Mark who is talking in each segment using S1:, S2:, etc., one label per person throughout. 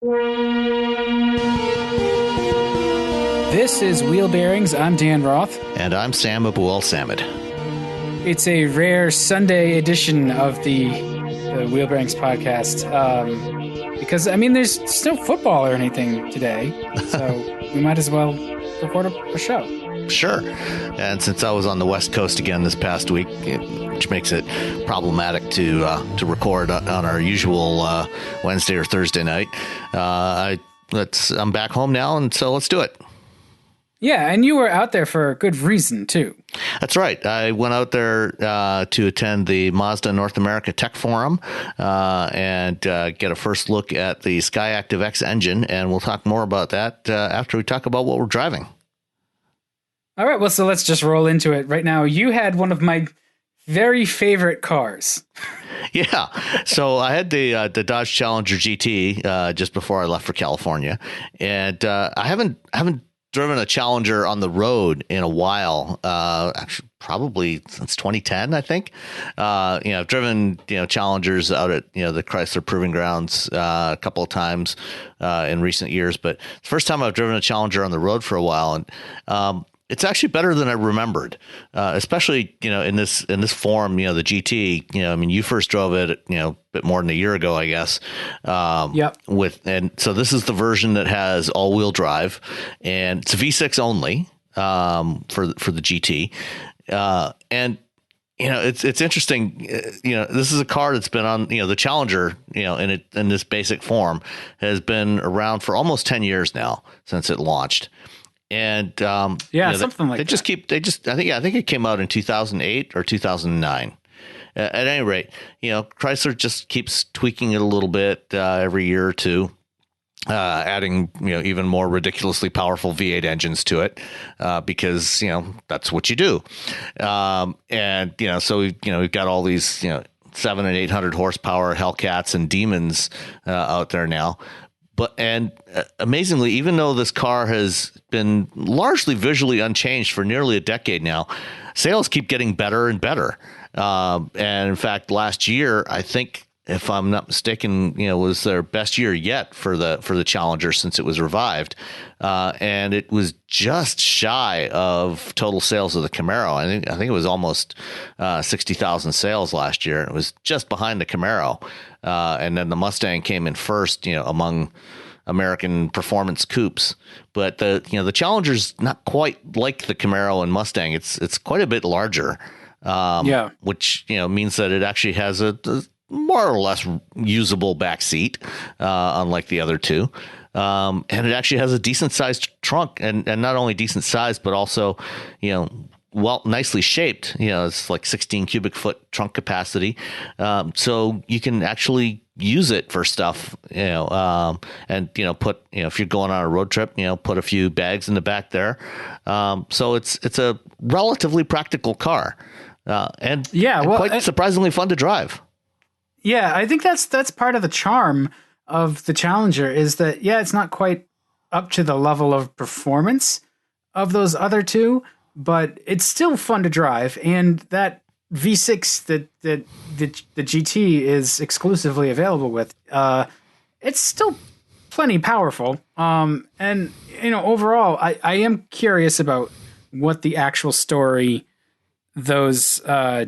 S1: This is Wheelbearings. I'm Dan Roth.
S2: And I'm Sam Abu Samad.
S1: It's a rare Sunday edition of the Wheelbearings podcast. Because, I mean, there's no football or anything today. So we might as well record a show.
S2: Sure. And since I was on the West Coast again this past week, which makes it problematic to record on our usual Wednesday or Thursday night, I'm back home now, and so let's do it.
S1: Yeah, and you were out there for a good reason, too.
S2: That's right. I went out there to attend the Mazda North America Tech Forum and get a first look at the SkyActiv-X engine, and we'll talk more about that after we talk about what we're driving.
S1: All right, well, so let's just roll into it right now. You had one of my very favorite cars.
S2: Yeah. So I had the Dodge Challenger GT just before I left for California, and I haven't driven a Challenger on the road in a while. Actually, probably since 2010, I think. I've driven Challengers out at the Chrysler Proving Grounds a couple of times in recent years, but it's the first time I've driven a Challenger on the road for a while, and it's actually better than I remembered, especially, in this form, the GT, I mean, you first drove it, a bit more than a year ago, I guess.
S1: Yep.
S2: And so this is the version that has all wheel drive, and it's a V6 only, for the GT. And, it's interesting, this is a car that's been on, the Challenger, in this basic form has been around for almost 10 years now since it launched. And
S1: something like that.
S2: I think it came out in 2008 or 2009. At any rate, Chrysler just keeps tweaking it a little bit every year or two, adding even more ridiculously powerful V8 engines to it because that's what you do. So we've got all these 700 and 800 horsepower Hellcats and Demons out there now. And amazingly, even though this car has been largely visually unchanged for nearly a decade now, sales keep getting better and better. And in fact, last year, I think, if I'm not mistaken, was their best year yet for the Challenger since it was revived. And it was just shy of total sales of the Camaro. I think it was almost 60,000 sales last year. It was just behind the Camaro. And then the Mustang came in first, among American performance coupes. But the Challenger's not quite like the Camaro and Mustang. It's quite a bit larger. Which means that it actually has a more or less usable back seat, unlike the other two. And it actually has a decent sized trunk, and not only decent sized, but also, nicely shaped. It's like 16 cubic foot trunk capacity. So you can actually use it for stuff, and, put, if you're going on a road trip, put a few bags in the back there. So it's a relatively practical car, and quite surprisingly fun to drive.
S1: Yeah, I think that's part of the charm of the Challenger is that, it's not quite up to the level of performance of those other two, but it's still fun to drive. And that V6 that the GT is exclusively available with, it's still plenty powerful. And, overall, I am curious about what the actual story those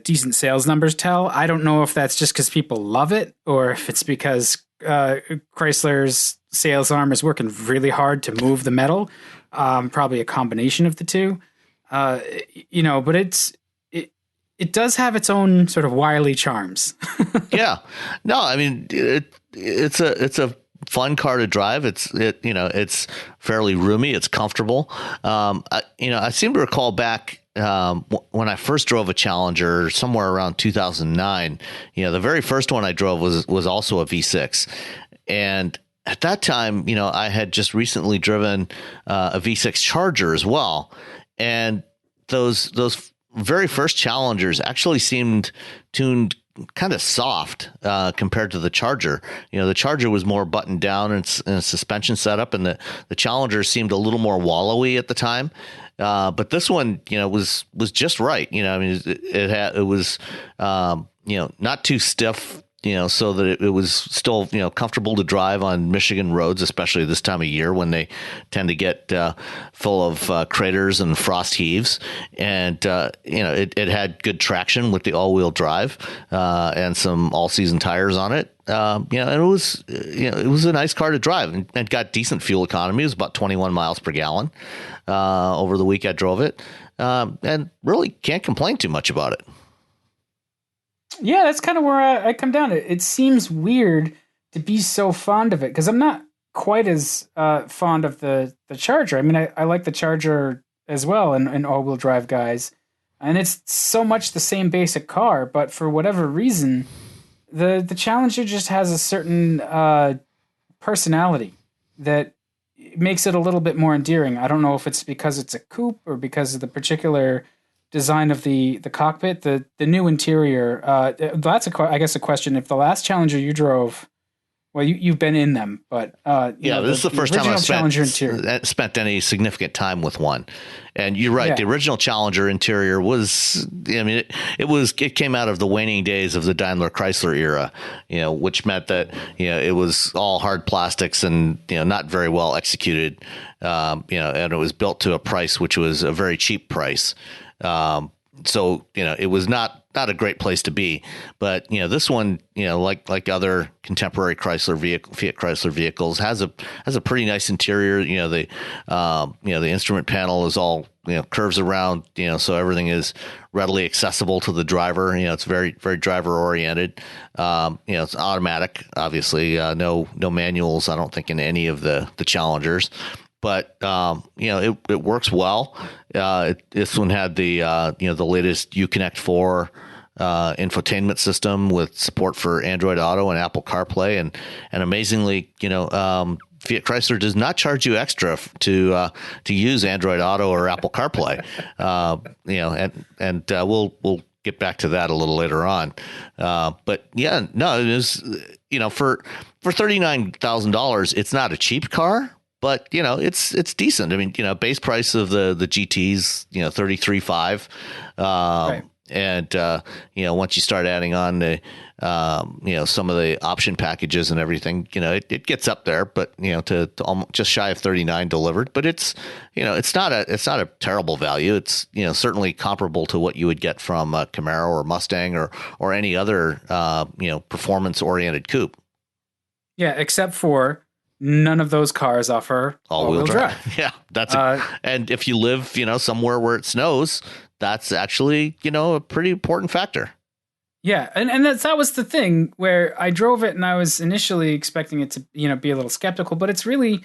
S1: decent sales numbers tell. I don't know if that's just because people love it or if it's because Chrysler's sales arm is working really hard to move the metal. Probably a combination of the two. But it does have its own sort of wily charms.
S2: Yeah. No, I mean it's a fun car to drive. It's fairly roomy. It's comfortable. I seem to recall back when I first drove a Challenger somewhere around 2009, the very first one I drove was also a V6. And at that time, I had just recently driven a V6 Charger as well. And those very first Challengers actually seemed tuned kind of soft compared to the Charger. The Charger was more buttoned down in its suspension setup, and the Challenger seemed a little more wallowy at the time. But this one, was just right. It was not too stiff, so that it was still, comfortable to drive on Michigan roads, especially this time of year when they tend to get full of craters and frost heaves. And, it had good traction with the all-wheel drive and some all-season tires on it. And it was, it was a nice car to drive and got decent fuel economy. It was about 21 miles per gallon over the week I drove it, and really can't complain too much about it.
S1: Yeah, that's kind of where I come down. It seems weird to be so fond of it because I'm not quite as fond of the Charger. I mean, I like the Charger as well and all-wheel drive guys, and it's so much the same basic car, but for whatever reason, the Challenger just has a certain personality that makes it a little bit more endearing. I don't know if it's because it's a coupe or because of the particular design of the cockpit, the new interior. That's I guess a question. If the last Challenger you drove, well, you've been in them, but
S2: this is the first time I've spent any significant time with one. And you're right. Yeah. The original Challenger interior was, it came out of the waning days of the Daimler Chrysler era, which meant that, it was all hard plastics and, not very well executed. And it was built to a price, which was a very cheap price. So, it was not a great place to be, but, this one, like other contemporary Fiat Chrysler vehicles has a pretty nice interior. The instrument panel is all, curves around, so everything is readily accessible to the driver. It's very, very driver oriented. It's automatic, obviously, no manuals, I don't think, in any of the Challengers. But it works well. This one had the latest Uconnect 4 infotainment system with support for Android Auto and Apple CarPlay, and Amazingly, Fiat Chrysler does not charge you extra to use Android Auto or Apple CarPlay. We'll get back to that a little later on. But yeah, no, it is for $39,000, it's not a cheap car. But, it's decent. I mean, base price of the GTs, 33.5. Right. And, once you start adding on the, some of the option packages and everything, it gets up there, but, to almost just shy of 39 delivered. But it's, it's not a terrible value. It's, certainly comparable to what you would get from a Camaro or Mustang or any other, performance oriented coupe.
S1: Yeah, except for none of those cars offer all-wheel drive.
S2: Yeah, that's and if you live, somewhere where it snows, that's actually, a pretty important factor.
S1: Yeah, and that was the thing where I drove it and I was initially expecting it to, be a little skeptical, but it's really,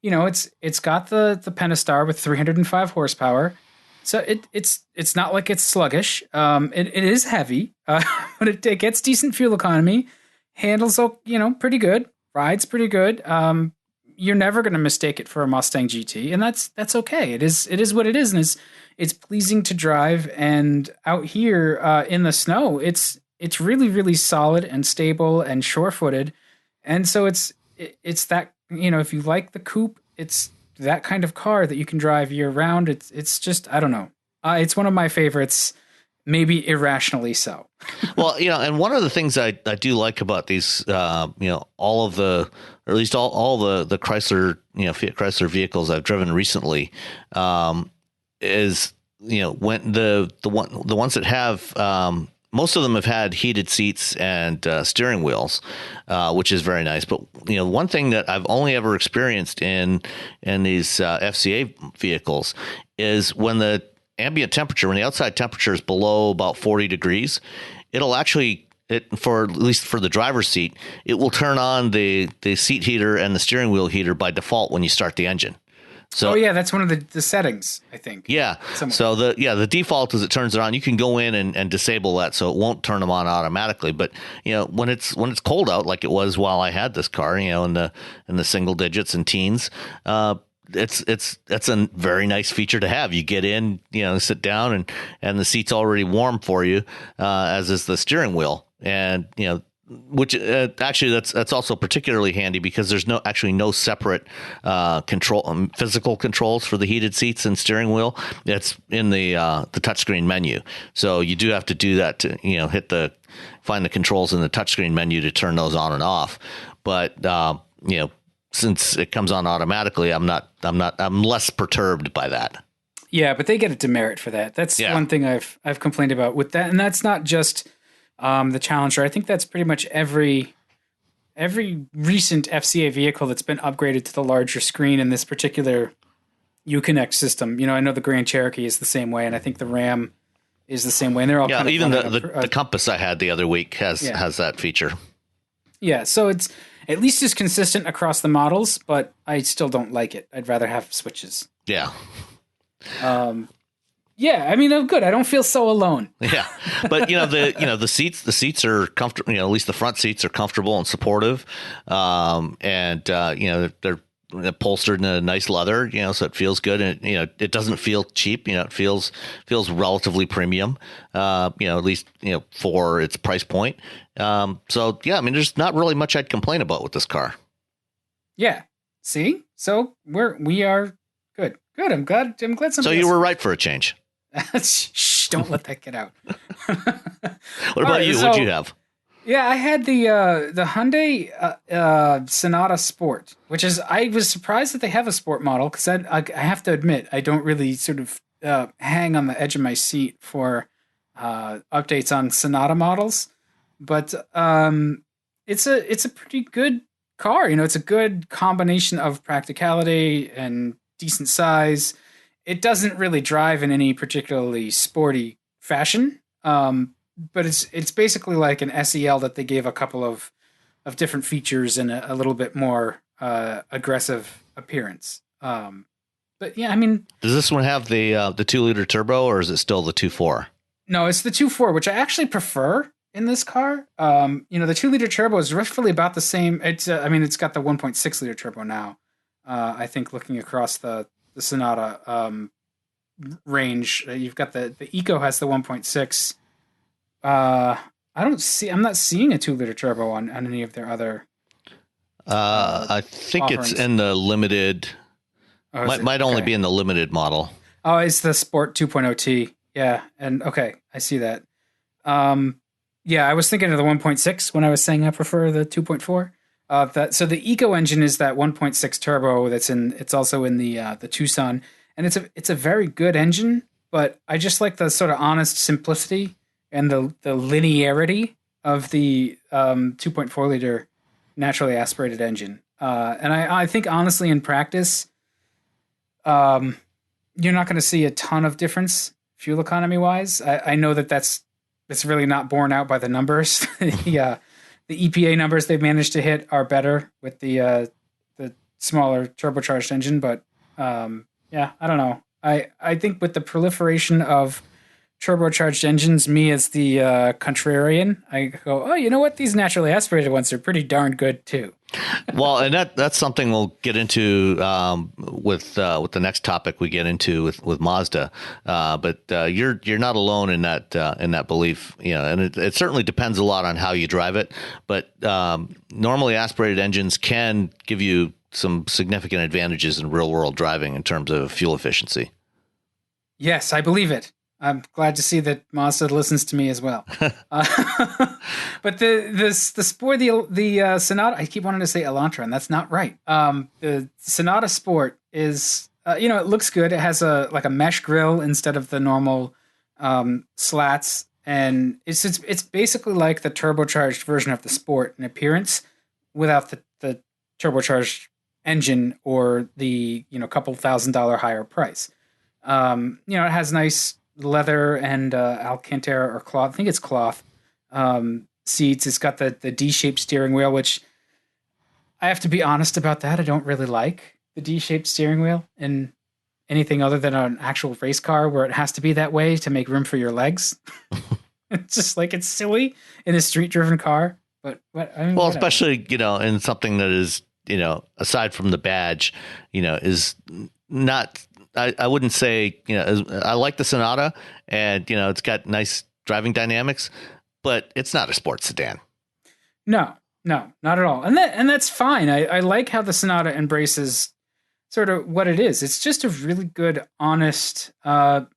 S1: it's got the Pentastar with 305 horsepower. So it's not like it's sluggish. It is heavy, but it gets decent fuel economy, handles, pretty good. Ride's pretty good. You're never going to mistake it for a Mustang GT, and that's okay. It is what it is, and it's pleasing to drive. And out here in the snow, it's really, really solid and stable and sure-footed. And so it's that, if you like the coupe, it's that kind of car that you can drive year round. It's just, I don't know. It's one of my favorites. Maybe irrationally so.
S2: Well, and one of the things I do like about these, all of the, or at least all the Chrysler, Fiat Chrysler vehicles I've driven recently, is, when the ones that have, most of them have had heated seats and steering wheels, which is very nice. But, one thing that I've only ever experienced in these FCA vehicles is when the ambient temperature, when the outside temperature is below about 40 degrees, it'll actually, for at least for the driver's seat, it will turn on the seat heater and the steering wheel heater by default when you start the engine. So,
S1: that's one of the settings, I think.
S2: Yeah. Somewhere. So the default is it turns it on. You can go in and disable that so it won't turn them on automatically. But when it's cold out, like it was while I had this car, in the single digits and teens, that's a very nice feature to have. You get in, sit down and the seat's already warm for you, as is the steering wheel. And, which actually that's also particularly handy because there's no separate control physical controls for the heated seats and steering wheel. It's in the touchscreen menu. So you do have to do that to find the controls in the touchscreen menu to turn those on and off. But since it comes on automatically, I'm less perturbed by that.
S1: Yeah, but they get a demerit for that. That's one thing I've complained about with that, and that's not just the Challenger. I think that's pretty much every recent FCA vehicle that's been upgraded to the larger screen in this particular Uconnect system. I know the Grand Cherokee is the same way, and I think the Ram is the same way. And they're all
S2: even the Compass I had the other week has that feature.
S1: Yeah, so it's at least as consistent across the models, but I still don't like it. I'd rather have switches.
S2: Yeah.
S1: Yeah, I mean, I'm good. I don't feel so alone.
S2: Yeah, but the seats are comfortable. At least the front seats are comfortable and supportive, and they're upholstered in a nice leather. So it feels good, and it doesn't feel cheap. It feels relatively premium. At least for its price point. So yeah, I mean, there's not really much I'd complain about with this car.
S1: Yeah. See, so we are good. Good. I'm glad.
S2: So you were right for a change.
S1: Shh! Don't let that get out.
S2: What about you? What'd you have?
S1: Yeah, I had the Hyundai Sonata Sport, which is I was surprised that they have a sport model because I have to admit I don't really sort of hang on the edge of my seat for updates on Sonata models, but it's a pretty good car. It's a good combination of practicality and decent size. It doesn't really drive in any particularly sporty fashion, but it's basically like an SEL that they gave a couple of different features and a little bit more aggressive appearance. But yeah, I mean,
S2: does this one have the 2-liter turbo, or is it still the 2.4?
S1: No, it's the 2.4, which I actually prefer in this car. The 2-liter turbo is roughly about the same. It's got the 1.6-liter turbo now. I think looking across the Sonata range, you've got the Eco has the 1.6. I'm not seeing a 2-liter turbo on any of their other.
S2: I think offerings. It's in the limited. Might only be in the limited model.
S1: Oh, it's the Sport 2.0T. Yeah, and okay, I see that. Yeah, I was thinking of the 1.6 when I was saying I prefer the 2.4. So the Eco engine is that 1.6 turbo it's also in the Tucson, and it's a very good engine, but I just like the sort of honest simplicity and the linearity of the 2.4 liter naturally aspirated engine. And I think honestly in practice, you're not going to see a ton of difference fuel economy wise. I know that's really not borne out by the numbers. The EPA numbers they've managed to hit are better with the smaller turbocharged engine, but yeah, I don't know. I think with the proliferation of turbocharged engines, me as the contrarian, I go, oh, you know what? These naturally aspirated ones are pretty darn good too.
S2: Well, and that's something we'll get into with the next topic we get into with Mazda. But you're not alone in that belief, and it certainly depends a lot on how you drive it. But normally aspirated engines can give you some significant advantages in real world driving in terms of fuel efficiency.
S1: Yes, I believe it. I'm glad to see that Mazda listens to me as well. But the Sport, the Sonata, I keep wanting to say Elantra, and that's not right. The Sonata Sport is, it looks good. It has a mesh grille instead of the normal slats, and it's basically like the turbocharged version of the Sport in appearance, without the turbocharged engine or the couple $1,000 higher price. It has nice leather and Alcantara or cloth. I think it's cloth seats. It's got the D-shaped steering wheel, which I have to be honest about that. I don't really like the D-shaped steering wheel in anything other than an actual race car where it has to be that way to make room for your legs. It's just like, it's silly in a street-driven car. But I mean, whatever.
S2: Especially, in something that is, aside from the badge, is not... I wouldn't say, I like the Sonata and, it's got nice driving dynamics, but it's not a sports sedan.
S1: No, no, not at all. And that's fine. I like how the Sonata embraces sort of what it is. It's just a really good, honest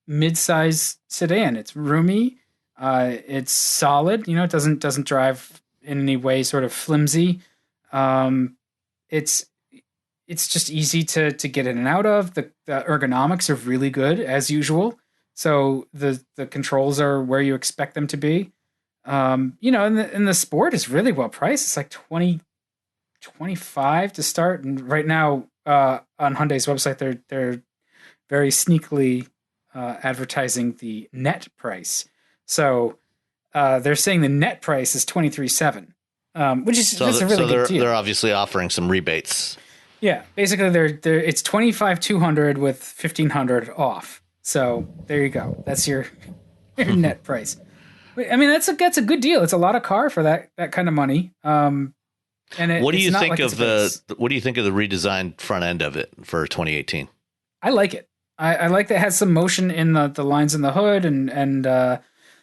S1: mid-size sedan. It's roomy. It's solid. You know, it doesn't drive in any way sort of flimsy. It's just easy to get in and out of. The ergonomics are really good as usual. So the controls are where you expect them to be. You know, and the Sport is really well priced. It's like 25 to start. And right now, on Hyundai's website, they're very sneakily advertising the net price. So they're saying the net price is 23,700, which is that's a really good deal.
S2: They're obviously offering some rebates. Yeah,
S1: basically it's 25,200 with 1,500 off. So there you go. That's your net price. I mean, that's a good deal. It's a lot of car for that kind of money. And
S2: what do you think of the redesigned front end of it for 2018?
S1: I like it. I like that it has some motion in the lines in the hood and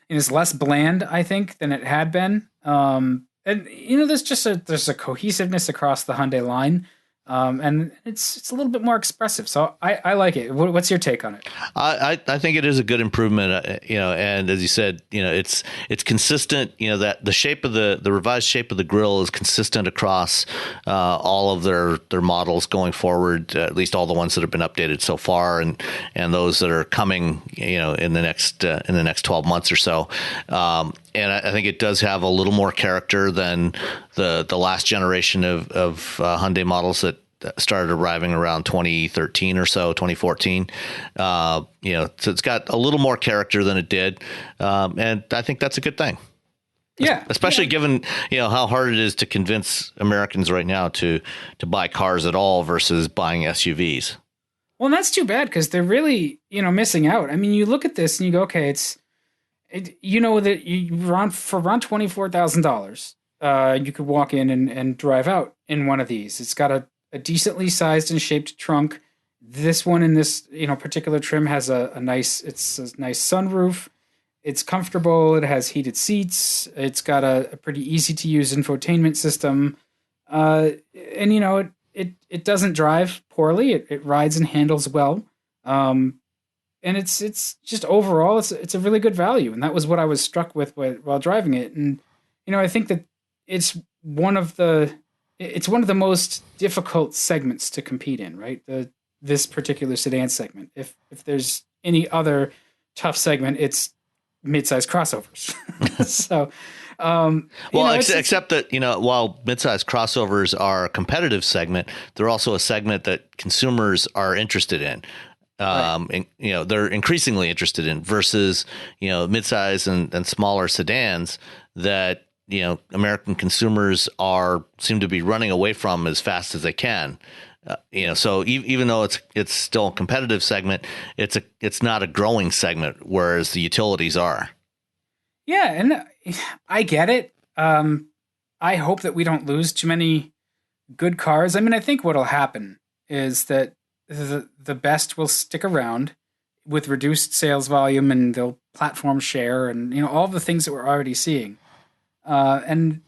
S1: it's less bland, I think, than it had been. And you know, there's a cohesiveness across the Hyundai line. And it's a little bit more expressive, so I like it. What's your take on it?
S2: I think it is a good improvement, you know. And as you said, you know, it's consistent. You know, that the shape of the revised shape of the grille is consistent across all of their models going forward. At least all the ones that have been updated so far, and those that are coming, you know, in the next 12 months or so. And I think it does have a little more character than the last generation of Hyundai models that started arriving around 2013 or so, 2014. You know, so it's got a little more character than it did, and I think that's a good thing.
S1: Yeah,
S2: especially given, you know, how hard it is to convince Americans right now to buy cars at all versus buying SUVs.
S1: Well, and that's too bad because they're really, you know, missing out. I mean, you look at this and you go, okay, you know that for around $24,000, you could walk in and drive out in one of these. It's got a decently sized and shaped trunk. This one in this, you know, particular trim has a nice sunroof. It's comfortable. It has heated seats. It's got a pretty easy to use infotainment system. And you know, it doesn't drive poorly. It rides and handles well. And it's just overall, it's a really good value. And that was what I was struck with while driving it. And, you know, I think that it's one of the most difficult segments to compete in, right? This particular sedan segment. If there's any other tough segment, it's mid-size crossovers. So,
S2: except that, you know, while mid-size crossovers are a competitive segment, they're also a segment that consumers are interested in. Right. And, you know, they're increasingly interested in versus, you know, midsize and smaller sedans that, you know, American consumers seem to be running away from as fast as they can. You know, so even though it's still a competitive segment, it's not a growing segment, whereas the utilities are.
S1: Yeah, and I get it. I hope that we don't lose too many good cars. I mean, I think what'll happen is that the best will stick around with reduced sales volume, and they'll platform share, and you know, all the things that we're already seeing. And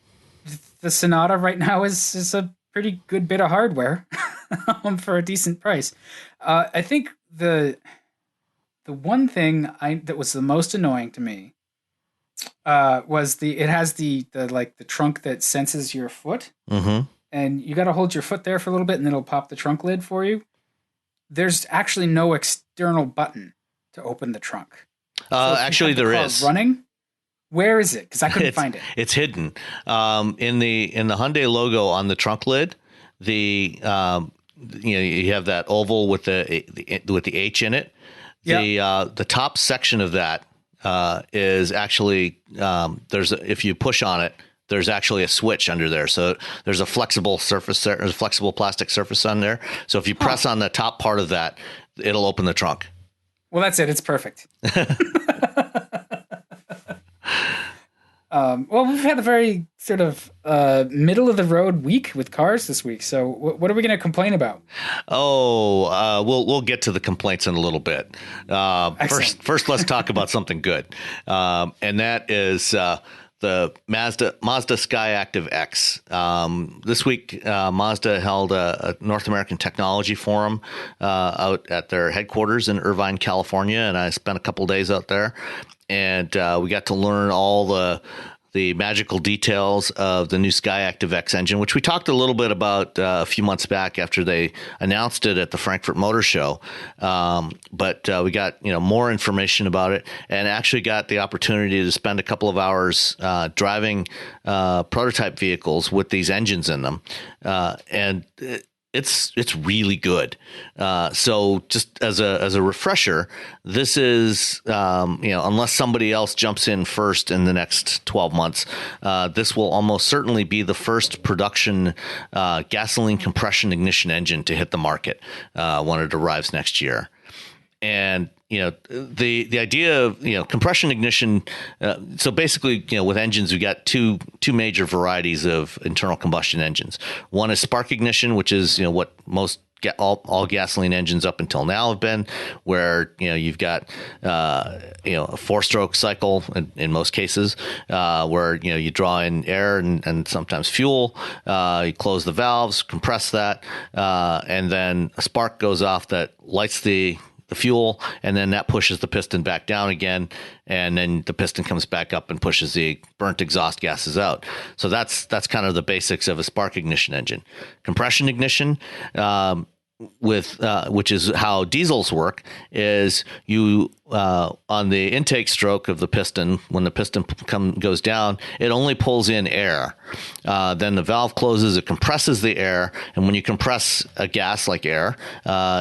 S1: the Sonata right now is a pretty good bit of hardware for a decent price. I think the one thing that was the most annoying to me was it has the trunk that senses your foot, and you got to hold your foot there for a little bit, and then it'll pop the trunk lid for you. There's actually no external button to open the trunk.
S2: Actually, there is.
S1: Running. Where is it? Because I couldn't find it.
S2: It's hidden in the Hyundai logo on the trunk lid. You know, you have that oval with the H in it. Yep. The top section of that is actually if you push on it, there's actually a switch under there. So there's a flexible surface there. There's a flexible plastic surface on there. So if you press on the top part of that, it'll open the trunk.
S1: Well, that's it. It's perfect. Well, we've had a very sort of middle of the road week with cars this week. So what are we going to complain about?
S2: We'll get to the complaints in a little bit. First, let's talk about something good. And that is the Mazda SkyActiv-X. This week, Mazda held a North American Technology Forum out at their headquarters in Irvine, California, and I spent a couple days out there, and we got to learn all the magical details of the new SkyActiv-X engine, which we talked a little bit about a few months back after they announced it at the Frankfurt Motor Show. But we got more information about it, and actually got the opportunity to spend a couple of hours driving prototype vehicles with these engines in them, and it's really good. So just as a refresher, this is unless somebody else jumps in first in the next 12 months, this will almost certainly be the first production gasoline compression ignition engine to hit the market when it arrives next year. And the idea of compression ignition. So basically, with engines, we got two major varieties of internal combustion engines. One is spark ignition, which is what most all gasoline engines up until now have been, where you've got a 4-stroke cycle in most cases, where you draw in air and sometimes fuel, you close the valves, compress that, and then a spark goes off that lights the fuel, and then that pushes the piston back down again, and then the piston comes back up and pushes the burnt exhaust gases out. So that's kind of the basics of a spark ignition engine. Compression ignition, which is how diesels work, is you on the intake stroke of the piston, when the piston goes down, it only pulls in air. Then the valve closes, it compresses the air, and when you compress a gas like air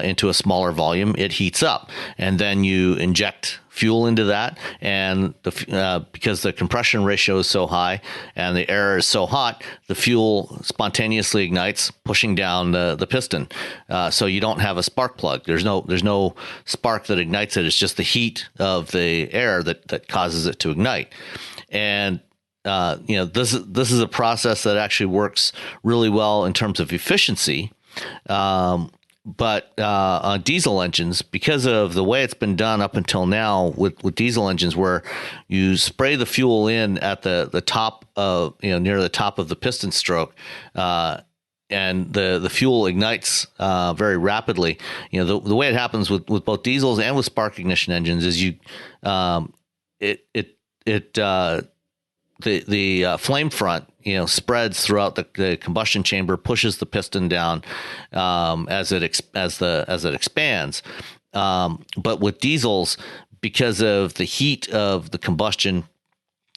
S2: into a smaller volume, it heats up, and then you inject fuel into that, and because the compression ratio is so high and the air is so hot, the fuel spontaneously ignites, pushing down the piston. So you don't have a spark plug. There's no spark that ignites it. It's just the heat of the air that causes it to ignite. And this is a process that actually works really well in terms of efficiency. But on diesel engines, because of the way it's been done up until now with diesel engines, where you spray the fuel in at the top of near the top of the piston stroke, and the fuel ignites very rapidly. The way it happens with both diesels and with spark ignition engines is the flame front spreads throughout the combustion chamber, pushes the piston down as it expands. But with diesels, because of the heat of the combustion,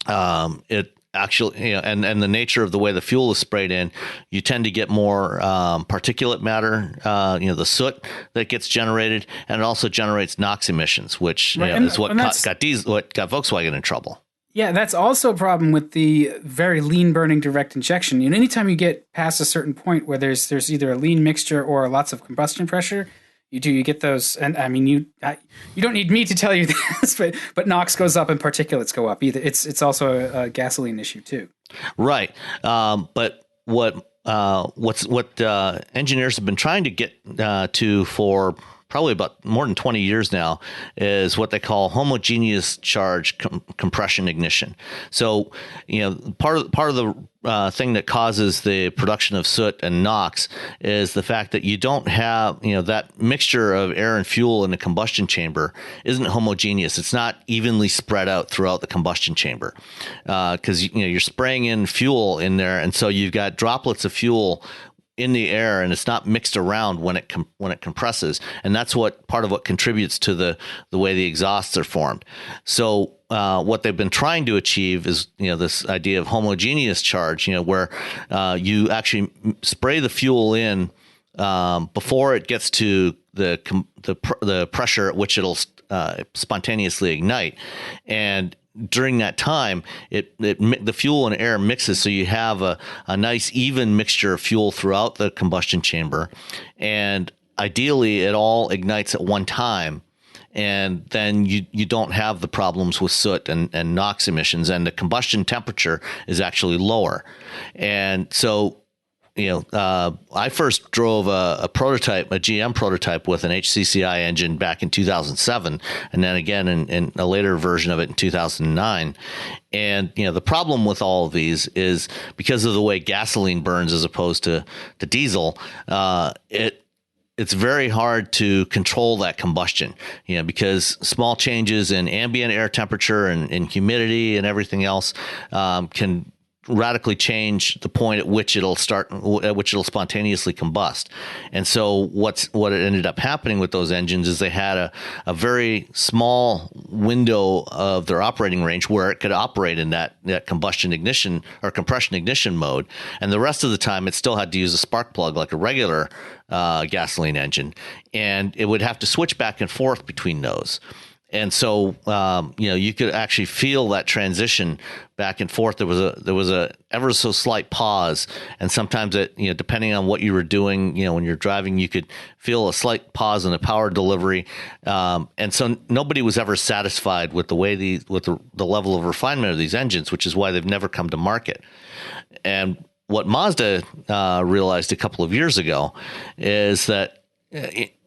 S2: it actually and the nature of the way the fuel is sprayed in, you tend to get more particulate matter, the soot that gets generated, and it also generates NOx emissions, which is what got Volkswagen in trouble.
S1: Yeah, that's also a problem with the very lean burning direct injection. Anytime you get past a certain point where there's either a lean mixture or lots of combustion pressure, you get those. And I mean, you don't need me to tell you this, but NOx goes up and particulates go up. Either it's also a gasoline issue too.
S2: Right, but what engineers have been trying to get to for probably about more than 20 years now is what they call homogeneous charge compression ignition. So, part of the thing that causes the production of soot and NOx is the fact that you don't have, that mixture of air and fuel in the combustion chamber isn't homogeneous. It's not evenly spread out throughout the combustion chamber because, you're spraying in fuel in there. And so you've got droplets of fuel in the air, and it's not mixed around when it compresses, and that's part of what contributes to the way the exhausts are formed. So what they've been trying to achieve is this idea of homogeneous charge, where you actually spray the fuel in before it gets to the pressure at which it'll spontaneously ignite, and during that time, the fuel and air mixes, so you have a nice even mixture of fuel throughout the combustion chamber, and ideally it all ignites at one time, and then you don't have the problems with soot and NOx emissions, and the combustion temperature is actually lower. And so I first drove a prototype, a GM prototype with an HCCI engine back in 2007, and then again in a later version of it in 2009. And the problem with all of these is because of the way gasoline burns as opposed to diesel, it's very hard to control that combustion, because small changes in ambient air temperature and humidity and everything else can radically change the point at which it'll spontaneously combust. And so what ended up happening with those engines is they had a very small window of their operating range where it could operate in that combustion ignition or compression ignition mode. And the rest of the time it still had to use a spark plug like a regular gasoline engine. And it would have to switch back and forth between those. And so, you could actually feel that transition back and forth. There was a ever so slight pause, and sometimes depending on what you were doing, when you're driving, you could feel a slight pause in the power delivery. And so nobody was ever satisfied with the way with the level of refinement of these engines, which is why they've never come to market. And what Mazda realized a couple of years ago is that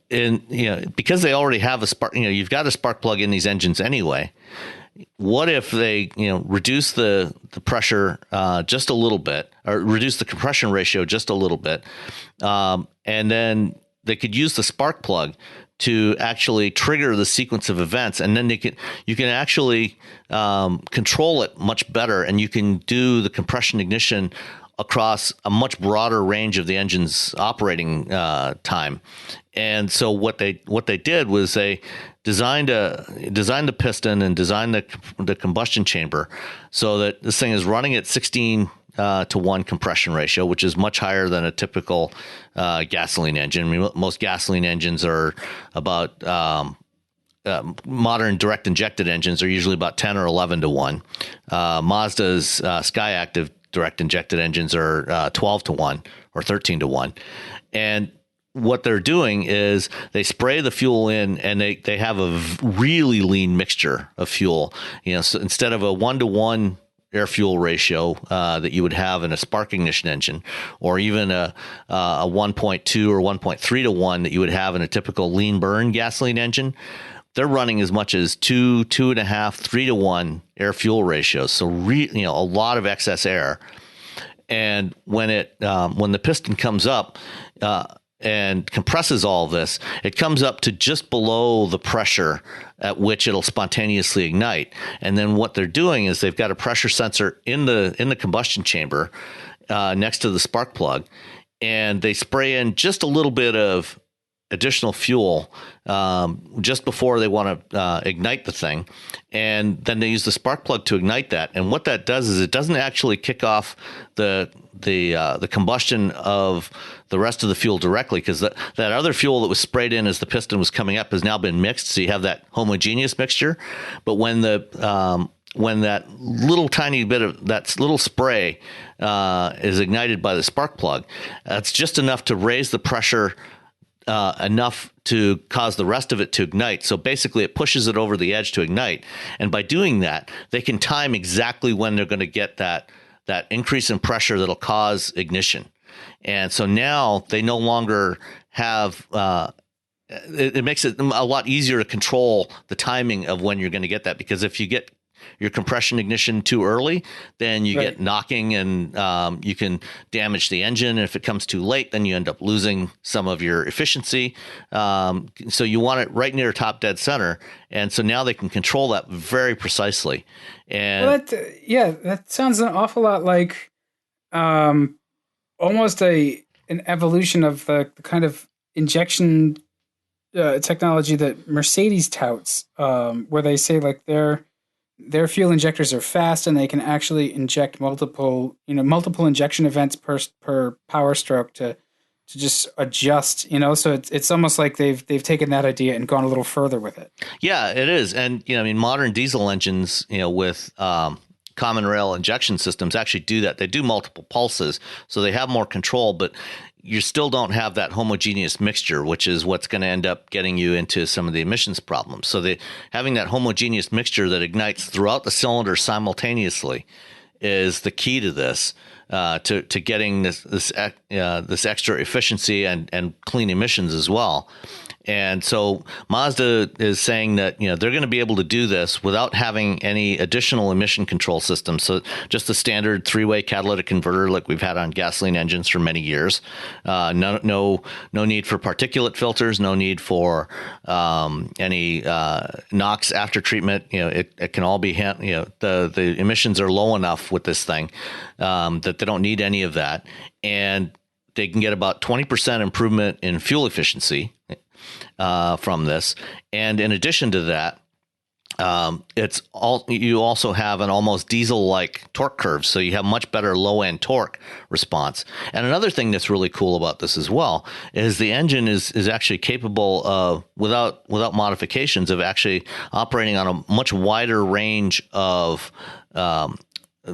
S2: because they already have a spark, you've got a spark plug in these engines anyway. What if they, reduce the pressure just a little bit, or reduce the compression ratio just a little bit, and then they could use the spark plug to actually trigger the sequence of events, and then you can actually control it much better, and you can do the compression ignition across a much broader range of the engine's operating time. And so what they did was they designed the piston and designed the combustion chamber so that this thing is running at 16 to 1 compression ratio, which is much higher than a typical gasoline engine. I mean, most gasoline engines are about modern direct injected engines are usually about 10 or 11 to 1. Mazda's SkyActiv direct injected engines are 12 to 1 or 13 to 1. And what they're doing is they spray the fuel in, and they have a really lean mixture of fuel. So instead of a 1-to-1 air fuel ratio that you would have in a spark ignition engine, or even a 1.2 or 1.3 to 1 that you would have in a typical lean burn gasoline engine, they're running as much as 2, 2.5, 3 to 1 air fuel ratios. So a lot of excess air. And when the piston comes up and compresses all of this, it comes up to just below the pressure at which it'll spontaneously ignite. And then what they're doing is they've got a pressure sensor in the combustion chamber next to the spark plug, and they spray in just a little bit of additional fuel just before they want to ignite the thing, and then they use the spark plug to ignite that. And what that does is it doesn't actually kick off the combustion of the rest of the fuel directly, because that other fuel that was sprayed in as the piston was coming up has now been mixed, so you have that homogeneous mixture. But when that little tiny bit of that little spray is ignited by the spark plug, that's just enough to raise the pressure enough to cause the rest of it to ignite. So basically it pushes it over the edge to ignite. And by doing that, they can time exactly when they're going to get that increase in pressure that'll cause ignition. And so now they no longer have it makes it a lot easier to control the timing of when you're going to get that, because if you get your compression ignition too early, then you get knocking, and you can damage the engine. And if it comes too late, then you end up losing some of your efficiency. So you want it right near top dead center. And so now they can control that very precisely. And
S1: that sounds an awful lot like almost an evolution of the kind of injection technology that Mercedes touts, where they say like their fuel injectors are fast and they can actually inject multiple injection events per power stroke to just adjust, so it's almost like they've taken that idea and gone a little further with it.
S2: Yeah, it is. And modern diesel engines, with common rail injection systems actually do that. They do multiple pulses, so they have more control, but you still don't have that homogeneous mixture, which is what's going to end up getting you into some of the emissions problems. So having that homogeneous mixture that ignites throughout the cylinder simultaneously is the key to this. to getting this extra efficiency and clean emissions as well. And so Mazda is saying that, they're going to be able to do this without having any additional emission control systems. So just the standard 3-way catalytic converter like we've had on gasoline engines for many years. No need for particulate filters. No need for any NOx after treatment. It can all be the emissions are low enough with this thing that they don't need any of that, and they can get about 20% improvement in fuel efficiency from this. And in addition to that, you also have an almost diesel-like torque curve, so you have much better low-end torque response. And another thing that's really cool about this as well is the engine is actually capable of, without modifications, of actually operating on a much wider range of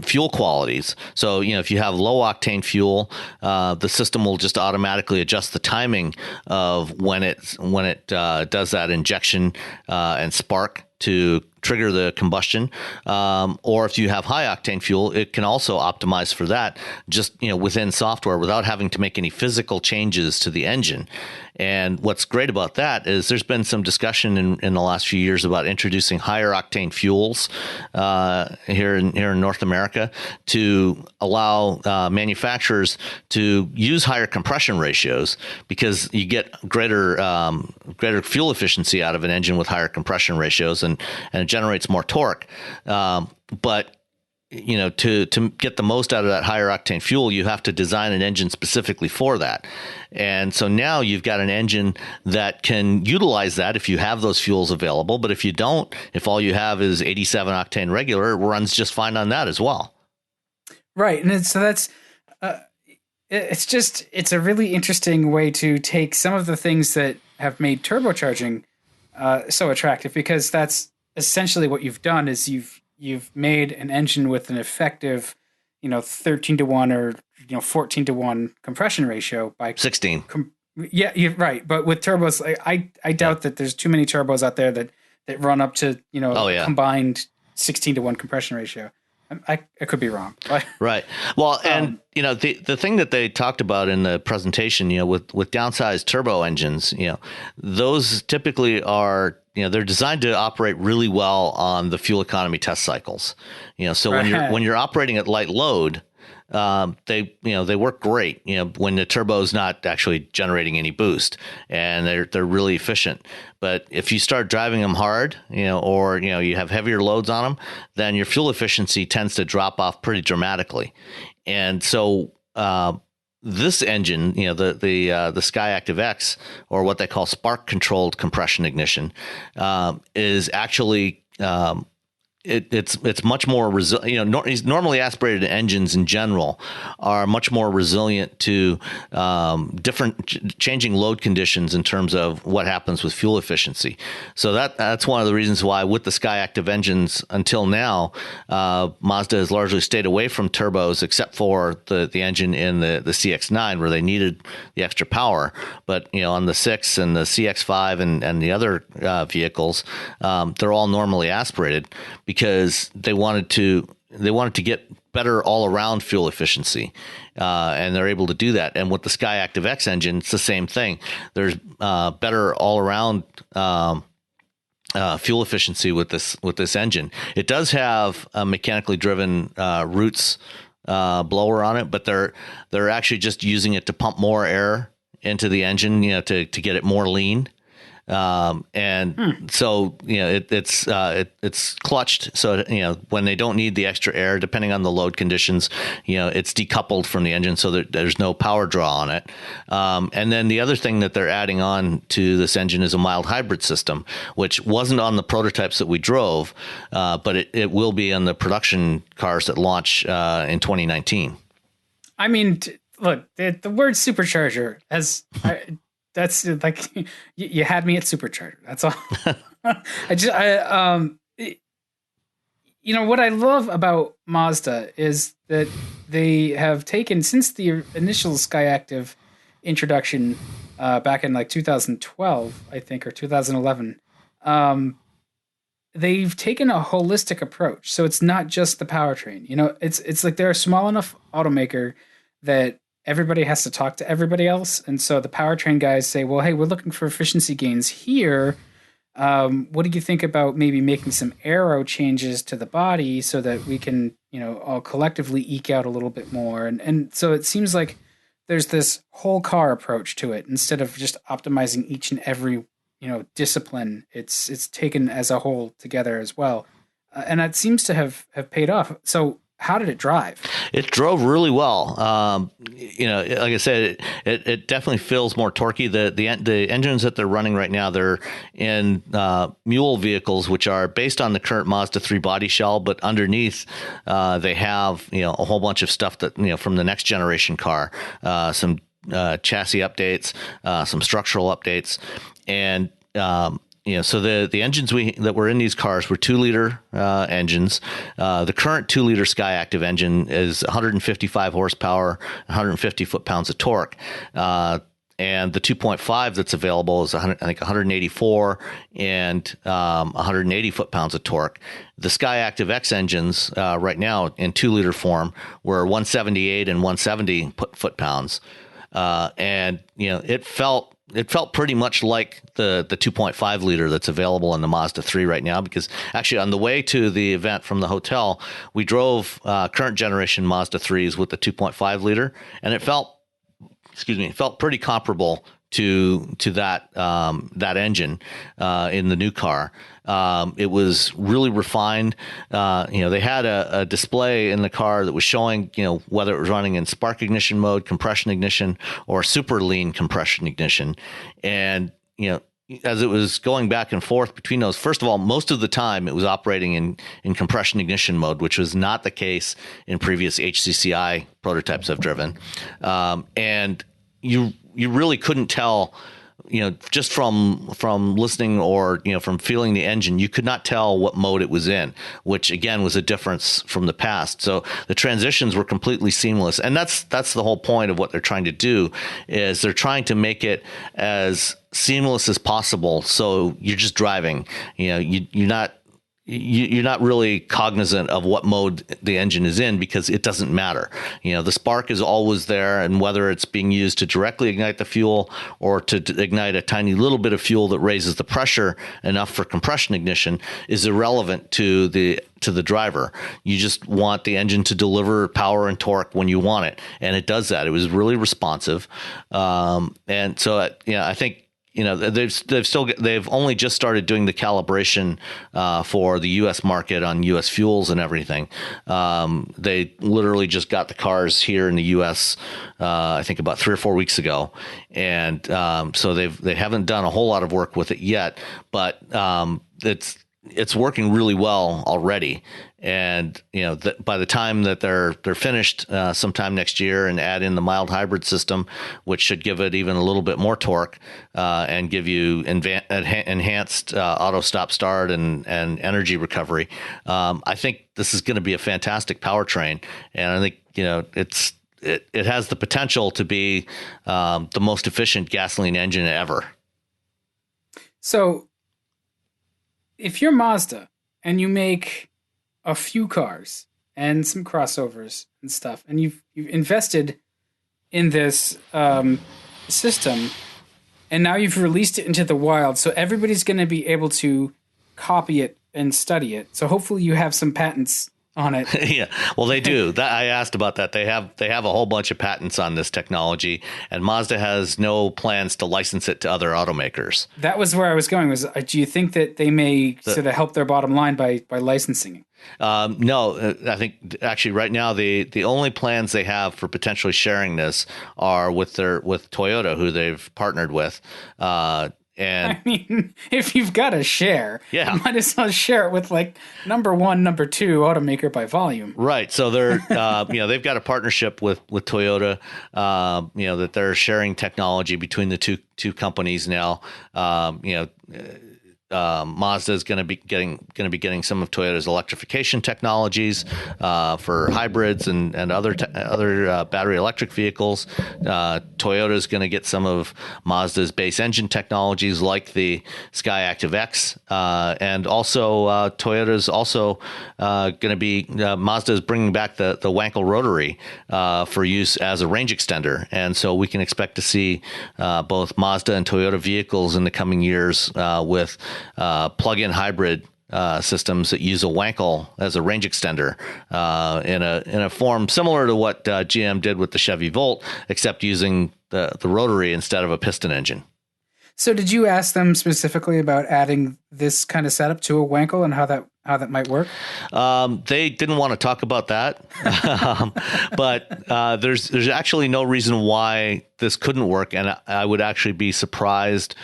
S2: fuel qualities. So, if you have low octane fuel, the system will just automatically adjust the timing of when it does that injection and spark to trigger the combustion. Or if you have high octane fuel, it can also optimize for that just, within software without having to make any physical changes to the engine. And what's great about that is there's been some discussion in the last few years about introducing higher octane fuels here in North America to allow manufacturers to use higher compression ratios, because you get greater fuel efficiency out of an engine with higher compression ratios, and it generates more torque. But to get the most out of that higher octane fuel, you have to design an engine specifically for that. And so now you've got an engine that can utilize that if you have those fuels available. But if you don't, if all you have is 87 octane regular, it runs just fine on that as well.
S1: Right. And so that's, it's a really interesting way to take some of the things that have made turbocharging so attractive, because that's essentially what you've done is you've made an engine with an effective, 13-to-1 or 14-to-1 compression ratio by
S2: 16.
S1: Yeah, you're right. But with turbos, I doubt that there's too many turbos out there that run up to combined 16-to-1 compression ratio. I could be wrong.
S2: Right. Well, and the thing that they talked about in the presentation, with downsized turbo engines, those typically are, they're designed to operate really well on the fuel economy test cycles. So when you're operating at light load, they work great, when the turbo's not actually generating any boost, and they're really efficient. But if you start driving them hard, or you have heavier loads on them, then your fuel efficiency tends to drop off pretty dramatically. And so this engine, the SkyActiv-X, or what they call spark controlled compression ignition, is actually it's much more resilient. Normally aspirated engines in general are much more resilient to different changing load conditions in terms of what happens with fuel efficiency. So that's one of the reasons why with the SkyActiv engines until now, Mazda has largely stayed away from turbos, except for the engine in the CX-9 where they needed the extra power. But on the 6 and the CX-5 and the other vehicles, they're all normally aspirated, because they wanted to get better all around fuel efficiency, and they're able to do that. And with the SkyActiv-X engine, it's the same thing. There's better all around fuel efficiency with this engine. It does have a mechanically driven roots blower on it, but they're actually just using it to pump more air into the engine, to get it more lean. So it's clutched. So when they don't need the extra air, depending on the load conditions, it's decoupled from the engine, so that there's no power draw on it. And then the other thing that they're adding on to this engine is a mild hybrid system, which wasn't on the prototypes that we drove, but it will be on the production cars that launch in 2019. I mean,
S1: look, the word supercharger has. That's like you had me at supercharger. That's all. What I love about Mazda is that they have taken, since the initial SkyActiv introduction back in like 2012, I think, or 2011. they've taken a holistic approach. So it's not just the powertrain. It's like they're a small enough automaker that everybody has to talk to everybody else. And so the powertrain guys say, well, hey, we're looking for efficiency gains here. What do you think about maybe making some aero changes to the body so that we can, all collectively eke out a little bit more? And so it seems like there's this whole car approach to it instead of just optimizing each and every, discipline. It's taken as a whole together as well. And that seems to have paid off. So how did it drive?
S2: It drove really well. Like I said, it definitely feels more torquey. The engines that they're running right now, they're in mule vehicles, which are based on the current Mazda 3 body shell, but underneath they have a whole bunch of stuff that from the next generation car, some chassis updates, some structural updates, and so the engines that were in these cars were 2-liter engines. The current 2-liter SkyActiv engine is 155 horsepower, 150 foot-pounds of torque. And the 2.5 that's available is 184 and 180 foot-pounds of torque. The SkyActiv-X engines right now in 2-liter form were 178 and 170 foot-pounds. And it felt pretty much like the 2.5 liter that's available in the Mazda 3 right now, because actually on the way to the event from the hotel, we drove current generation Mazda 3s with the 2.5 liter, and it felt pretty comparable to that engine in the new car. It was really refined. They had a display in the car that was showing, whether it was running in spark ignition mode, compression ignition, or super lean compression ignition. And, as it was going back and forth between those, first of all, most of the time it was operating in compression ignition mode, which was not the case in previous HCCI prototypes I've driven. And you really couldn't tell, just from listening or, from feeling the engine, you could not tell what mode it was in, which again was a difference from the past. So the transitions were completely seamless. And that's the whole point of what they're trying to do, is they're trying to make it as seamless as possible. So you're just driving, you're not really cognizant of what mode the engine is in, because it doesn't matter. The spark is always there, and whether it's being used to directly ignite the fuel or to ignite a tiny little bit of fuel that raises the pressure enough for compression ignition is irrelevant to the driver. You just want the engine to deliver power and torque when you want it, and it does that. It was really responsive, and so I think they've only just started doing the calibration for the U.S. market on U.S. fuels and everything. They literally just got the cars here in the U.S. I think about 3 or 4 weeks ago, and so they haven't done a whole lot of work with it yet, but it's working really well already. And by the time that they're finished sometime next year and add in the mild hybrid system, which should give it even a little bit more torque and give you enhanced auto stop start and energy recovery, I think this is going to be a fantastic powertrain. And I think it has the potential to be the most efficient gasoline engine ever.
S1: So if you're Mazda and you make a few cars and some crossovers and stuff, and you've invested in this system, and now you've released it into the wild, so everybody's going to be able to copy it and study it. So hopefully you have some patents on it.
S2: Yeah, well, they do. I asked about that. They have a whole bunch of patents on this technology, and Mazda has no plans to license it to other automakers.
S1: That was where I was going. Do you think that they may sort of help their bottom line by licensing it?
S2: No, I think actually right now the only plans they have for potentially sharing this are with Toyota, who they've partnered with. And
S1: I mean, if you've got to share,
S2: you
S1: might as well share it with like number 1, number 2 automaker by volume.
S2: Right. So they're, they've got a partnership with Toyota, that they're sharing technology between the two companies now. Mazda is going to be getting some of Toyota's electrification technologies for hybrids and other battery electric vehicles. Toyota is going to get some of Mazda's base engine technologies like the SkyActiv-X, and also Toyota's also going to be Mazda is bringing back the Wankel rotary for use as a range extender, and so we can expect to see both Mazda and Toyota vehicles in the coming years with plug-in hybrid systems that use a Wankel as a range extender in a form similar to what GM did with the Chevy Volt, except using the rotary instead of a piston engine.
S1: So did you ask them specifically about adding this kind of setup to a Wankel and how that might work?
S2: They didn't want to talk about that, but there's actually no reason why this couldn't work, and I would actually be surprised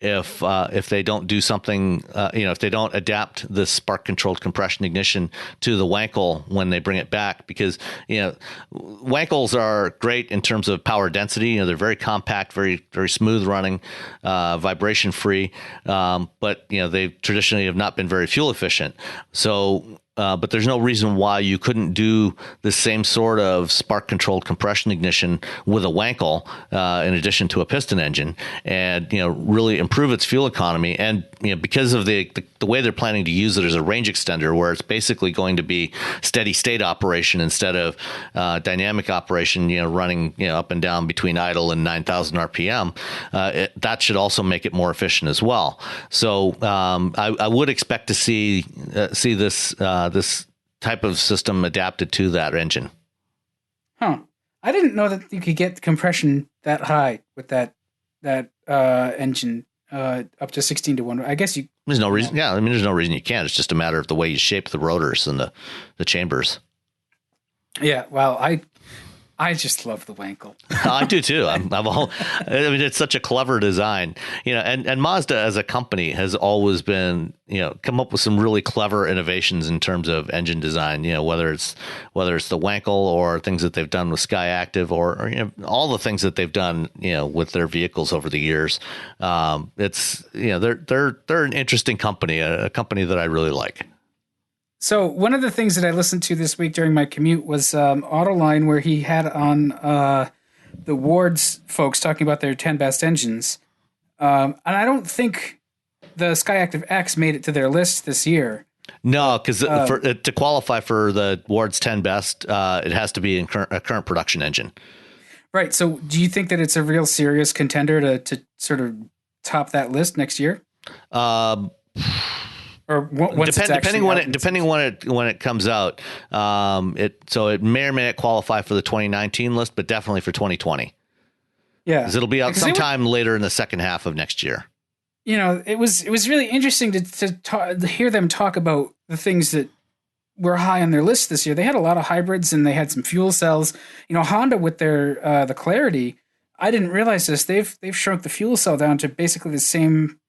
S2: if they don't do something, if they don't adapt the spark controlled compression ignition to the Wankel when they bring it back, because Wankels are great in terms of power density. They're very compact, very very smooth running, vibration free, but they traditionally have not been very fuel efficient. So. But there's no reason why you couldn't do the same sort of spark-controlled compression ignition with a Wankel in addition to a piston engine, and really improve its fuel economy. And because of the way they're planning to use it as a range extender, where it's basically going to be steady state operation instead of dynamic operation, running up and down between idle and 9,000 RPM, that should also make it more efficient as well. So I would expect to see this type of system adapted to that engine.
S1: Huh. I didn't know that you could get compression that high with that engine up to 16 to 1. I guess you...
S2: There's no reason. Yeah, there's no reason you can't. It's just a matter of the way you shape the rotors and the chambers.
S1: Yeah, well, I just love the Wankel.
S2: I do too. It's such a clever design, and Mazda as a company has always been, come up with some really clever innovations in terms of engine design, whether it's the Wankel or things that they've done with SkyActiv or all the things that they've done, with their vehicles over the years. It's, they're an interesting company, a company that I really like.
S1: So one of the things that I listened to this week during my commute was Autoline, where he had on the Wards folks talking about their 10 best engines. And I don't think the SkyActiv-X made it to their list this year.
S2: No, because to qualify for the Ward's 10 best, it has to be in a current production engine.
S1: Right. So do you think that it's a real serious contender to sort of top that list next year? Or depending when it comes out, it may or may not qualify for the 2019 list, but definitely for 2020. Yeah, because it'll be out sometime later in the second half of next year. It was really interesting to hear them talk about the things that were high on their list this year. They had a lot of hybrids and they had some fuel cells. Honda with their the Clarity, I didn't realize this. They've shrunk the fuel cell down to basically the same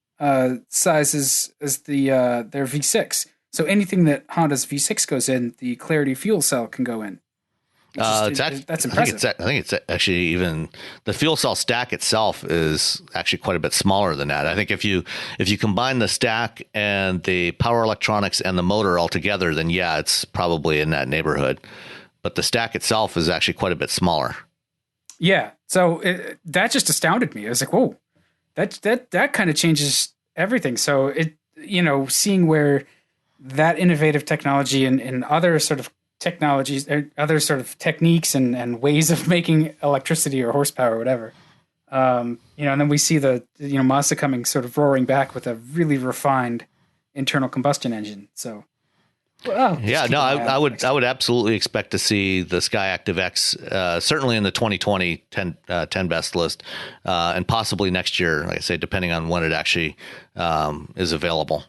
S1: size as their V6. So anything that Honda's V6 goes in, the Clarity fuel cell can go in. That's impressive.
S2: I think it's actually even the fuel cell stack itself is actually quite a bit smaller than that. I think if you combine the stack and the power electronics and the motor all together, then yeah, it's probably in that neighborhood. But the stack itself is actually quite a bit smaller.
S1: Yeah. So that just astounded me. I was like, whoa. That kind of changes everything. So seeing where that innovative technology and other sort of technologies, or other sort of techniques and ways of making electricity or horsepower or whatever, and then we see the Mazda coming sort of roaring back with a really refined internal combustion engine. So. Well,
S2: yeah, no, I would absolutely expect to see the SkyActiv-X certainly in the 2020 10 best list, and possibly next year, like I say, depending on when it actually is available.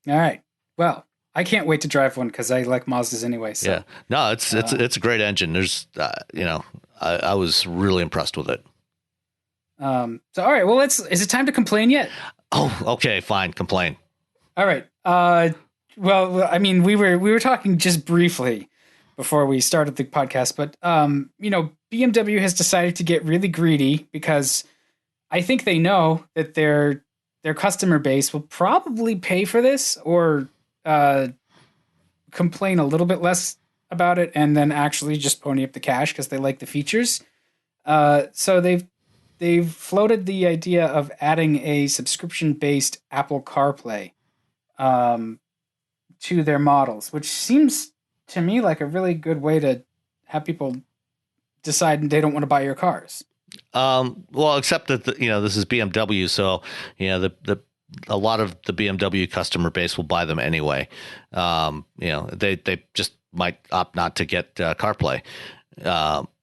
S1: All right. Well, I can't wait to drive one because I like Mazdas anyway. So.
S2: Yeah, no, it's a great engine. There's I was really impressed with it.
S1: So all right, well, is it time to complain yet?
S2: Oh, okay, fine, complain.
S1: All right. Well, I mean, we were talking just briefly before we started the podcast, but BMW has decided to get really greedy because I think they know that their their customer base will probably pay for this or complain a little bit less about it and then actually just pony up the cash because they like the features. So they've floated the idea of adding a subscription-based Apple CarPlay to their models, which seems to me like a really good way to have people decide they don't want to buy your cars.
S2: Well, except that this is BMW, so a lot of the BMW customer base will buy them anyway. They just might opt not to get CarPlay,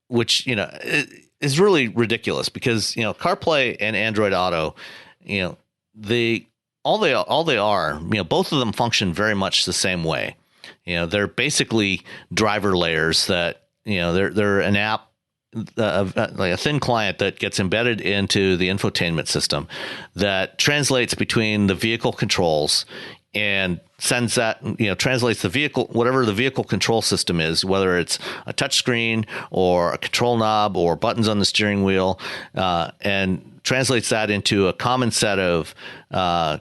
S2: which is really ridiculous because CarPlay and Android Auto, all they are, both of them function very much the same way. They're basically driver layers that they're an app. Like a thin client that gets embedded into the infotainment system that translates between the vehicle controls and sends that, translates the vehicle, whatever the vehicle control system is, whether it's a touch screen or a control knob or buttons on the steering wheel, and translates that into a common set of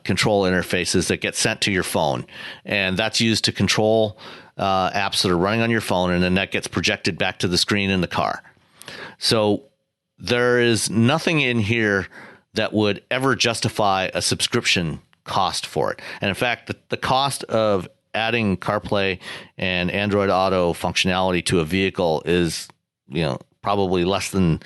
S2: control interfaces that get sent to your phone. And that's used to control apps that are running on your phone, and then that gets projected back to the screen in the car. So there is nothing in here that would ever justify a subscription cost for it. And in fact, the cost of adding CarPlay and Android Auto functionality to a vehicle is, probably less than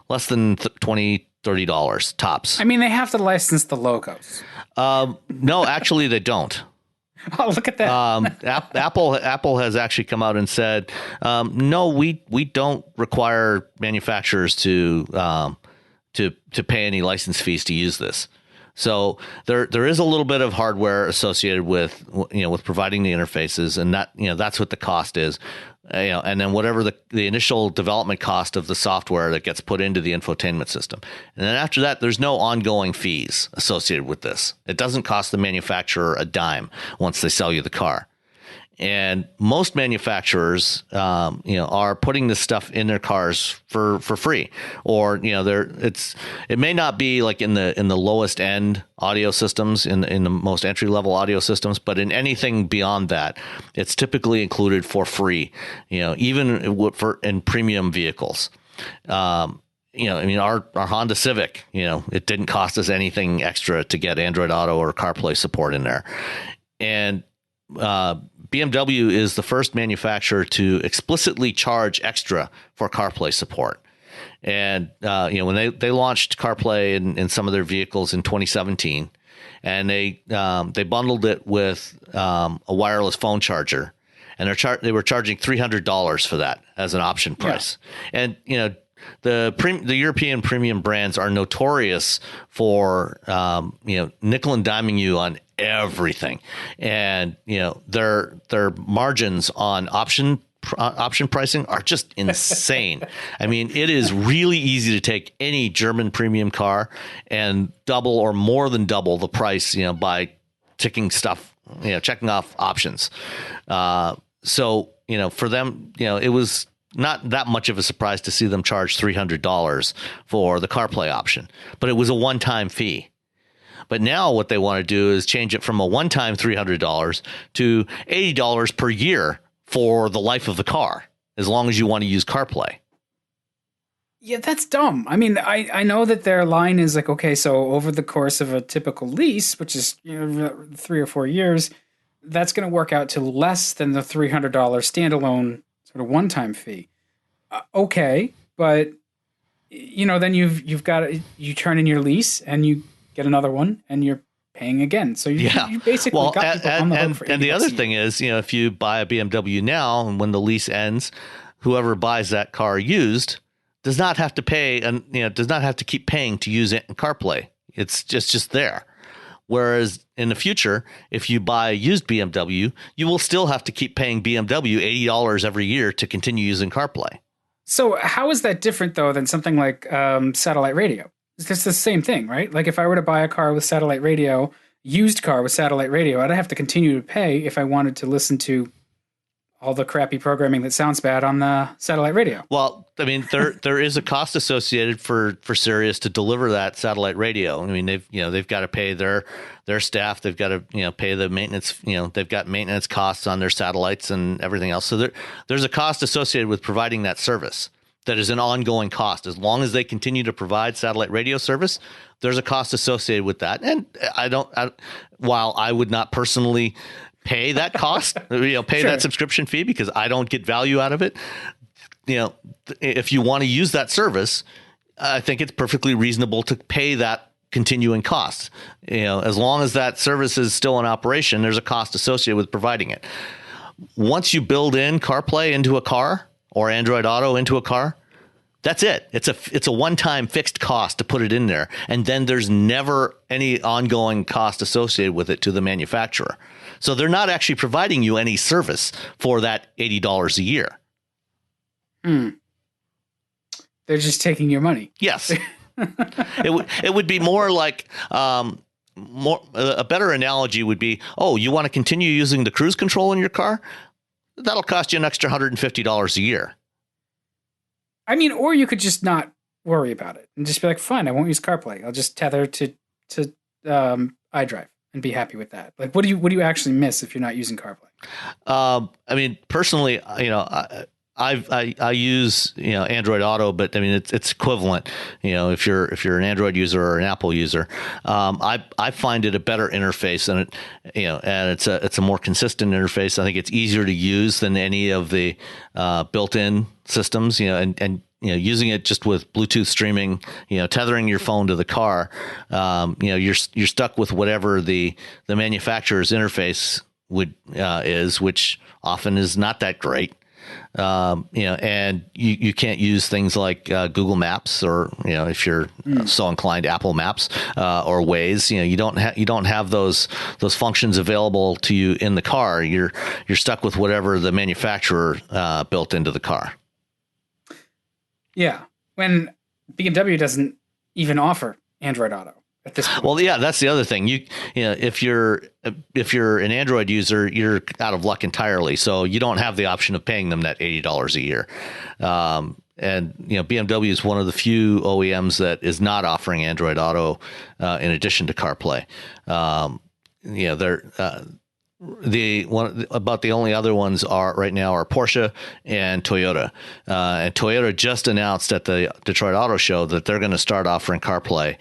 S2: $20, $30 tops.
S1: I mean, they have to license the logos.
S2: No, actually they don't.
S1: Oh, look at that.
S2: Apple has actually come out and said, no, we don't require manufacturers to pay any license fees to use this. So there is a little bit of hardware associated with providing the interfaces, and that's what the cost is. And then whatever the initial development cost of the software that gets put into the infotainment system. And then after that, there's no ongoing fees associated with this. It doesn't cost the manufacturer a dime once they sell you the car. And most manufacturers, are putting this stuff in their cars for free, or it may not be like in the lowest end audio systems, in the most entry level audio systems, but in anything beyond that, it's typically included for free. Even in premium vehicles. Our Honda Civic, it didn't cost us anything extra to get Android Auto or CarPlay support in there, and BMW is the first manufacturer to explicitly charge extra for CarPlay support. And, when they launched CarPlay in some of their vehicles in 2017, and they bundled it with a wireless phone charger, and they were charging $300 for that as an option price. Yeah. And, the European premium brands are notorious for, nickel and diming you on everything, and their margins on option pricing are just insane. I mean, it is really easy to take any German premium car and double or more than double the price, by checking off options. So for them, it was not that much of a surprise to see them charge $300 for the CarPlay option, but it was a one-time fee. But now what they want to do is change it from a one-time $300 to $80 per year for the life of the car, as long as you want to use CarPlay.
S1: Yeah, that's dumb. I mean, I know that their line is like, okay, so over the course of a typical lease, which is 3 or 4 years, that's going to work out to less than the $300 standalone sort of one-time fee. Okay, but then you've got you turn in your lease and you get another one and you're paying again. So you basically got people on the hook for $80.
S2: And the other thing is, if you buy a BMW now and when the lease ends, whoever buys that car used does not have to pay and does not have to keep paying to use it in CarPlay. It's just there. Whereas in the future, if you buy a used BMW, you will still have to keep paying BMW $80 every year to continue using CarPlay.
S1: So how is that different, though, than something like satellite radio? It's the same thing, right? Like if I were to buy a car with satellite radio, used car with satellite radio, I'd have to continue to pay if I wanted to listen to all the crappy programming that sounds bad on the satellite radio.
S2: Well, I mean, there is a cost associated for Sirius to deliver that satellite radio. I mean, they've got to pay their staff. They've got to pay the maintenance. They've got maintenance costs on their satellites and everything else. So there's a cost associated with providing that service. That is an ongoing cost. As long as they continue to provide satellite radio service, there's a cost associated with that. And while I would not personally pay that cost, pay
S1: Sure.
S2: that subscription fee because I don't get value out of it. If you want to use that service, I think it's perfectly reasonable to pay that continuing cost. As long as that service is still in operation, there's a cost associated with providing it. Once you build in CarPlay into a car or Android Auto into a car, that's it. It's a one-time fixed cost to put it in there. And then there's never any ongoing cost associated with it to the manufacturer. So they're not actually providing you any service for that $80 a year.
S1: They're just taking your money.
S2: Yes. It would be more like a better analogy would be, you want to continue using the cruise control in your car? That'll cost you an extra $150 a year.
S1: I mean, or you could just not worry about it and just be like, fine, I won't use CarPlay. I'll just tether to iDrive and be happy with that. Like, what do you actually miss if you're not using CarPlay?
S2: I mean, personally, I use Android Auto, but I mean it's equivalent. If you're an Android user or an Apple user, I find it a better interface, and it's a more consistent interface. I think it's easier to use than any of the built-in systems. And using it just with Bluetooth streaming, tethering your phone to the car, you're stuck with whatever the manufacturer's interface is, which often is not that great. And you can't use things like Google Maps, or if you're so inclined, Apple Maps or Waze. You don't have those functions available to you in the car. You're stuck with whatever the manufacturer built into the car.
S1: Yeah, when BMW doesn't even offer Android Auto at this point.
S2: Well, yeah, that's the other thing. If you're an Android user, you're out of luck entirely. So you don't have the option of paying them that $80 a year. And BMW is one of the few OEMs that is not offering Android Auto in addition to CarPlay. They're about the only other ones right now are Porsche and Toyota. And Toyota just announced at the Detroit Auto Show that they're going to start offering CarPlay.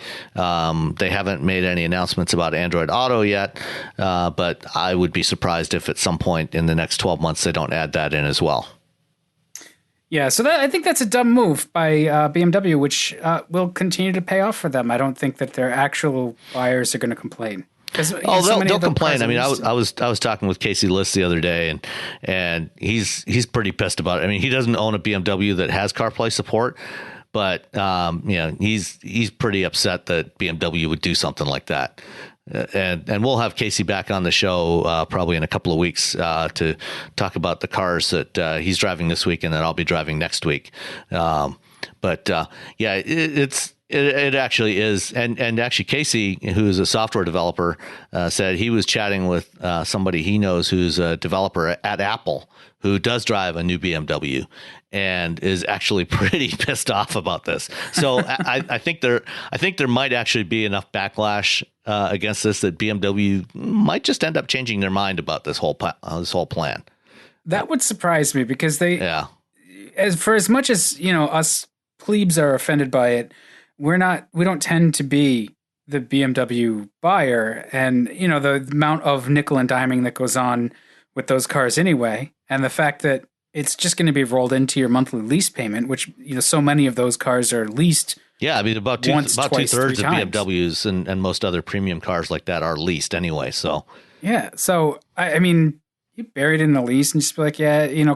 S2: They haven't made any announcements about Android Auto yet, but I would be surprised if at some point in the next 12 months they don't add that in as well.
S1: Yeah, so I think that's a dumb move by BMW, which will continue to pay off for them. I don't think that their actual buyers are going to complain.
S2: They'll complain. I mean, I was talking with Casey List the other day, and he's pretty pissed about it. I mean, he doesn't own a BMW that has CarPlay support, but he's pretty upset that BMW would do something like that. And we'll have Casey back on the show probably in a couple of weeks to talk about the cars that he's driving this week and that I'll be driving next week. It actually is. And actually Casey, who's a software developer, said he was chatting with somebody he knows who's a developer at Apple who does drive a new BMW and is actually pretty pissed off about this. So I think there might actually be enough backlash against this that BMW might just end up changing their mind about this whole plan. That
S1: would surprise me because as much as us plebes are offended by it, we don't tend to be the BMW buyer, and the amount of nickel and diming that goes on with those cars anyway, and the fact that it's just going to be rolled into your monthly lease payment, which so many of those cars are leased. Yeah, I mean about two-thirds of
S2: BMWs and most other premium cars like that are leased anyway. So
S1: yeah, so I mean, you bury it in the lease and just be like,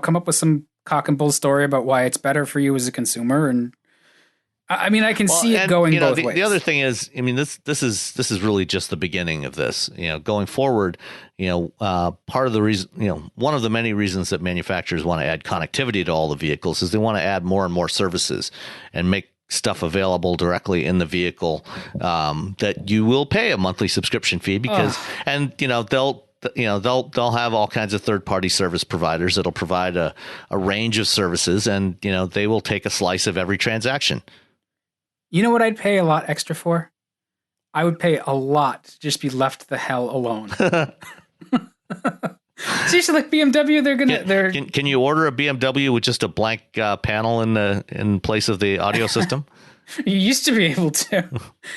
S1: come up with some cock and bull story about why it's better for you as a consumer. And I mean, I can see it going both ways.
S2: The other thing is, I mean, this is really just the beginning of this. Going forward, part of the reason, one of the many reasons that manufacturers want to add connectivity to all the vehicles is they want to add more and more services and make stuff available directly in the vehicle that you will pay a monthly subscription fee because, and they'll they'll have all kinds of third-party service providers that'll provide a range of services, and they will take a slice of every transaction.
S1: You know what I'd pay a lot extra for? I would pay a lot to just be left the hell alone. Seriously, like BMW,
S2: Can you order a BMW with just a blank panel in place of the audio system?
S1: You used to be able to.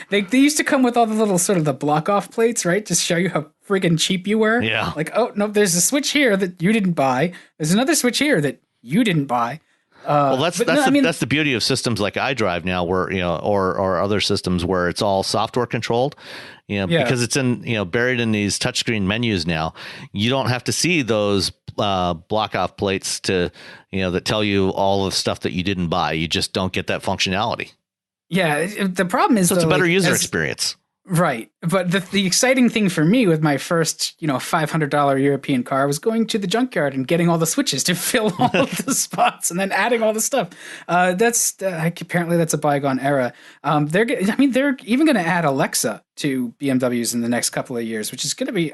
S1: They used to come with all the little sort of the block off plates, right? Just show you how friggin' cheap you were.
S2: Yeah.
S1: Like, oh no, there's a switch here that you didn't buy. There's another switch here that you didn't buy.
S2: Well, that's the beauty of systems like iDrive now, where or other systems where it's all software controlled. Because it's buried in these touchscreen menus now. You don't have to see those block off plates to that tell you all the stuff that you didn't buy. You just don't get that functionality.
S1: Yeah, the problem is
S2: it's a better user experience.
S1: Right. But the exciting thing for me with my first, $500 European car was going to the junkyard and getting all the switches to fill all of the spots and then adding all the stuff. Apparently that's a bygone era. They're even going to add Alexa to BMWs in the next couple of years, which is going to be,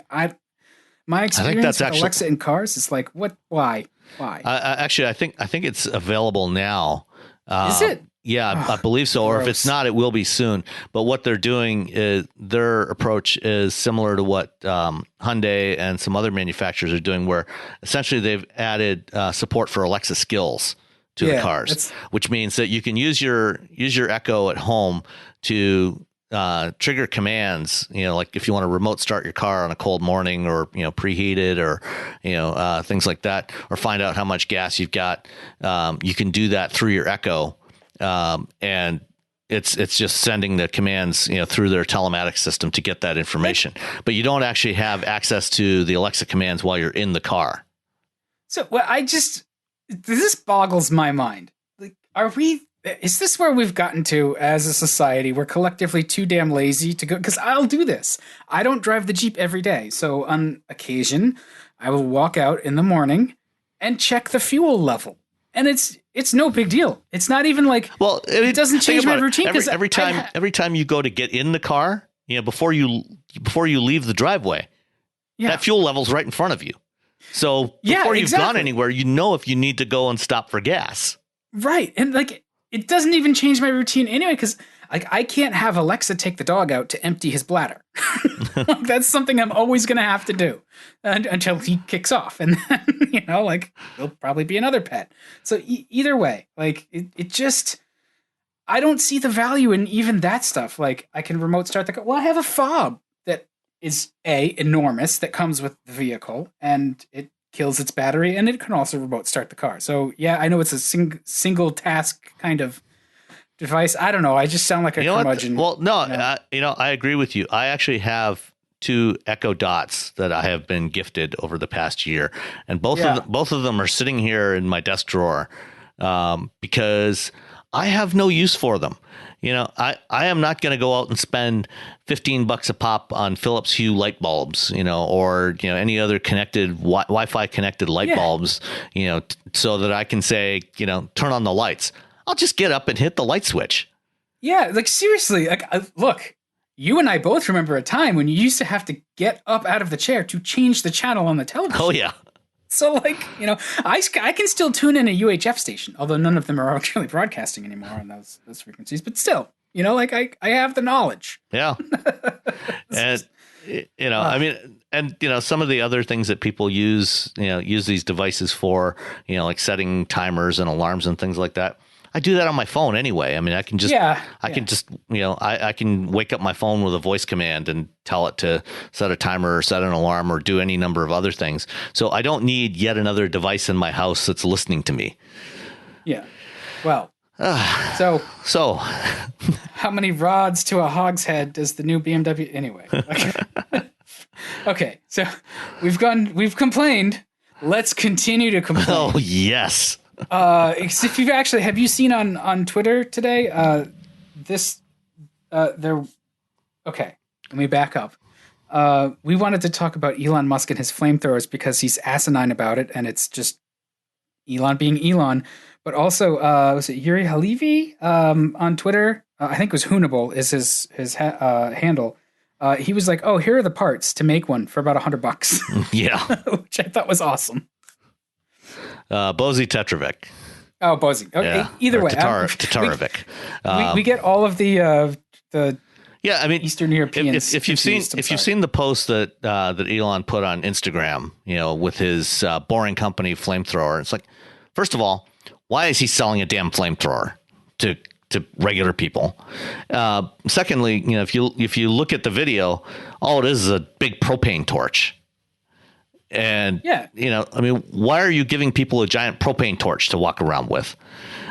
S1: my experience with Alexa in cars is like, what, why?
S2: I think it's available now.
S1: Is it?
S2: Yeah, I believe so. Gross. Or if it's not, it will be soon. But what they're doing is their approach is similar to what Hyundai and some other manufacturers are doing, where essentially they've added support for Alexa skills to the cars, which means that you can use your Echo at home to trigger commands. Like if you want to remote start your car on a cold morning, or preheated, or things like that, or find out how much gas you've got. You can do that through your Echo. And it's just sending the commands, through their telematics system to get that information, but you don't actually have access to the Alexa commands while you're in the car.
S1: So this boggles my mind. Like, is this where we've gotten to as a society? We're collectively too damn lazy to go, because I'll do this. I don't drive the Jeep every day. So on occasion I will walk out in the morning and check the fuel level. And it's no big deal. It's not even like, it doesn't change my routine.
S2: Every time you go to get in the car, before you leave the driveway, that fuel level's right in front of you. So before you've gone anywhere, if you need to go and stop for gas.
S1: Right. And it doesn't even change my routine anyway, because I can't have Alexa take the dog out to empty his bladder. That's something I'm always going to have to do until he kicks off. And then, he'll probably be another pet. So either way, it just, I don't see the value in even that stuff. Like, I can remote start the car. Well, I have a fob that is enormous that comes with the vehicle, and it kills its battery, and it can also remote start the car. So yeah, I know it's a single task kind of device. I don't know. I just sound like a curmudgeon.
S2: Well, no, I agree with you. I actually have 2 Echo Dots that I have been gifted over the past year, and both of them are sitting here in my desk drawer because I have no use for them. I am not going to go out and spend $15 a pop on Philips Hue light bulbs, or any other connected Wi-Fi connected light bulbs, so that I can say, turn on the lights. I'll just get up and hit the light switch. Yeah,
S1: seriously, look, you and I both remember a time when you used to have to get up out of the chair to change the channel on the television.
S2: Oh, yeah.
S1: So, I can still tune in a UHF station, although none of them are actually broadcasting anymore on those frequencies. But still, I have the knowledge.
S2: Yeah. And, some of the other things that people use these devices for, like setting timers and alarms and things like that. I do that on my phone anyway. I mean, I can just, I can wake up my phone with a voice command and tell it to set a timer or set an alarm or do any number of other things. So I don't need yet another device in my house that's listening to me.
S1: Yeah. Well, so how many rods to a hogshead does the new BMW anyway? Okay. So we've complained. Let's continue to complain.
S2: Oh, yes.
S1: If you've actually, have you seen on Twitter today, okay, let me back up. We wanted to talk about Elon Musk and his flamethrowers because he's asinine about it, and it's just Elon being Elon. But also, was it Yuri Halevi on Twitter? I think it was Hoonable is his handle. he was like, "Oh, here are the parts to make one for about $100."
S2: Yeah.
S1: Which I thought was awesome.
S2: Bozy Tetrovic.
S1: Oh, Bozy. Okay,
S2: Yeah.
S1: either way,
S2: Tatarovic.
S1: We get all of the
S2: yeah, I mean,
S1: Eastern Europeans.
S2: If you've seen the post that that Elon put on Instagram, with his boring company flamethrower, it's like, first of all, why is he selling a damn flamethrower to regular people? Secondly, if you look at the video, all it is a big propane torch. And, I mean, why are you giving people a giant propane torch to walk around with?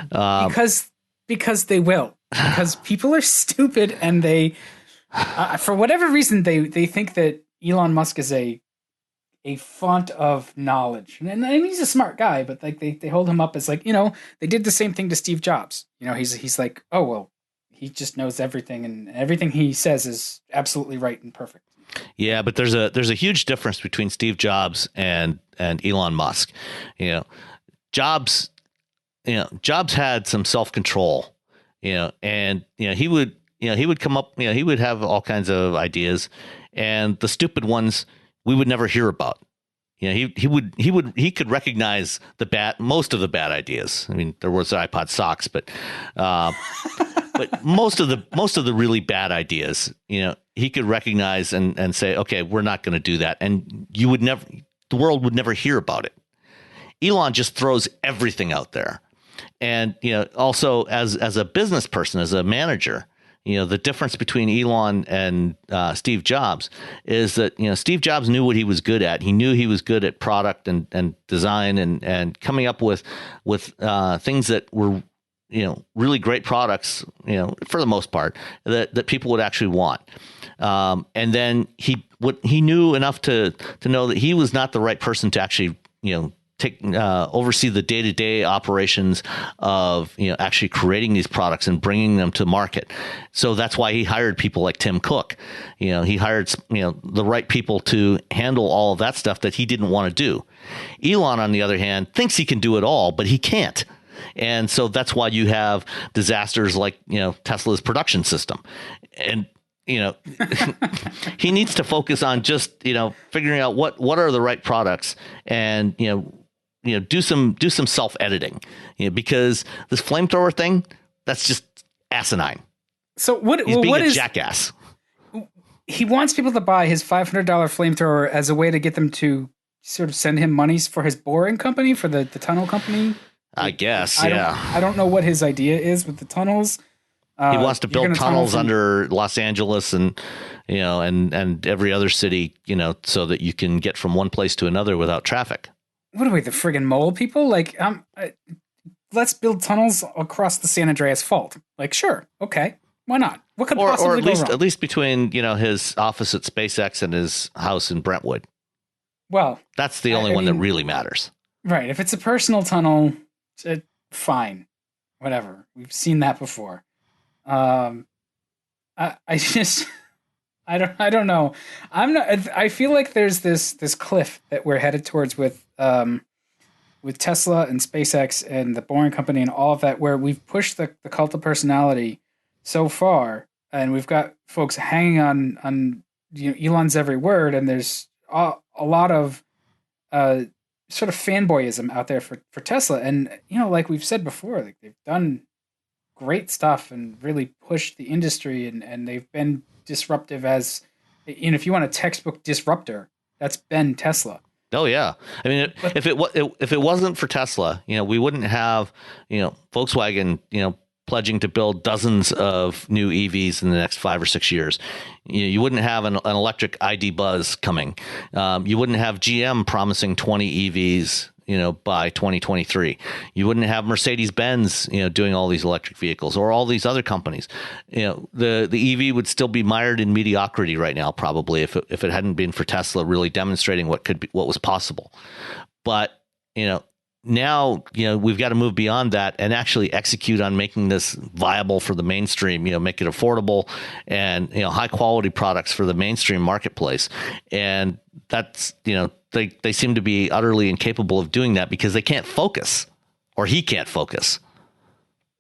S1: Because they will. Because people are stupid, and they, for whatever reason, they think that Elon Musk is a font of knowledge. And he's a smart guy, but like they hold him up as like, they did the same thing to Steve Jobs. He's like, oh, well, he just knows everything, and everything he says is absolutely right and perfect.
S2: Yeah, but there's a huge difference between Steve Jobs and Elon Musk. Jobs had some self-control, and he would come up, he would have all kinds of ideas, and the stupid ones we would never hear about. He could recognize most of the bad ideas. I mean, there was iPod socks, but most of the really bad ideas, he could recognize and say, okay, we're not going to do that. And the world would never hear about it. Elon just throws everything out there. And, also as a business person, as a manager, the difference between Elon and Steve Jobs is that, Steve Jobs knew what he was good at. He knew he was good at product and design and coming up with things that were, really great products, for the most part, that people would actually want. And then he knew enough to know that he was not the right person to actually, oversee the day-to-day operations of, actually creating these products and bringing them to market. So that's why he hired people like Tim Cook. He hired, the right people to handle all of that stuff that he didn't want to do. Elon, on the other hand, thinks he can do it all, but he can't. And so that's why you have disasters like, Tesla's production system. And, he needs to focus on just, figuring out what are the right products and, do some self-editing, because this flamethrower thing, that's just asinine.
S1: So
S2: he's being a jackass.
S1: He wants people to buy his $500 flamethrower as a way to get them to sort of send him monies for his boring company, for the tunnel company.
S2: I guess,
S1: I don't know what his idea is with the tunnels.
S2: He wants to build tunnels under Los Angeles and, and every other city, so that you can get from one place to another without traffic.
S1: What are we, the friggin' mole people? Like, let's build tunnels across the San Andreas Fault. Like, sure, okay, why not? What could possibly go wrong?
S2: At least between his office at SpaceX and his house in Brentwood.
S1: Well,
S2: that's the only one that really matters, right?
S1: If it's a personal tunnel, fine, whatever. We've seen that before. I don't know. I feel like there's this cliff that we're headed towards with Tesla and SpaceX and the Boring Company and all of that, where we've pushed the cult of personality so far, and we've got folks hanging on Elon's every word, and there's a lot of sort of fanboyism out there for Tesla, and like we've said before, like they've done great stuff and really pushed the industry, and they've been disruptive as, if you want a textbook disruptor, that's been Tesla.
S2: Oh yeah, I mean, if it wasn't for Tesla, we wouldn't have Volkswagen, pledging to build dozens of new EVs in the next 5 or 6 years. You wouldn't have an electric ID Buzz coming. You wouldn't have GM promising 20 EVs, by 2023. You wouldn't have Mercedes-Benz, doing all these electric vehicles, or all these other companies. The EV would still be mired in mediocrity right now, probably, if it hadn't been for Tesla really demonstrating what was possible. But, now, we've got to move beyond that and actually execute on making this viable for the mainstream, make it affordable and, high quality products for the mainstream marketplace. And that's, they seem to be utterly incapable of doing that because they can't focus, or he can't focus.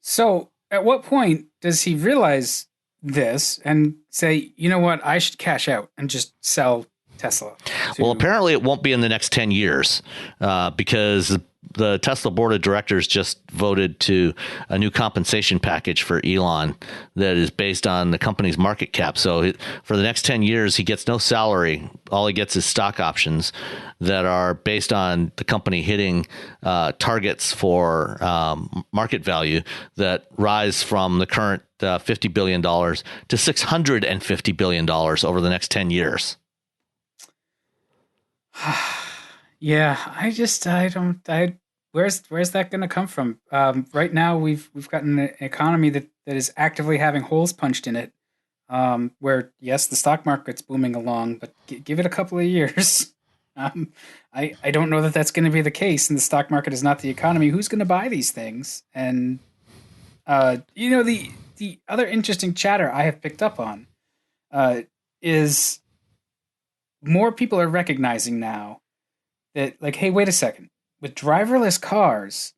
S1: So at what point does he realize this and say, you know what, I should cash out and just sell Tesla.
S2: Well, apparently it won't be in the next 10 years because the Tesla board of directors just voted to a new compensation package for Elon that is based on the company's market cap. So for the next 10 years, he gets no salary. All he gets is stock options that are based on the company hitting targets for market value that rise from the current $50 billion to $650 billion over the next 10 years.
S1: Yeah, where's that going to come from? Right now, we've got an economy that is actively having holes punched in it. Where yes, the stock market's booming along, but give it a couple of years. I don't know that that's going to be the case, and the stock market is not the economy. Who's going to buy these things? And the other interesting chatter I have picked up on is more people are recognizing now that, like, hey, wait a second. With driverless cars,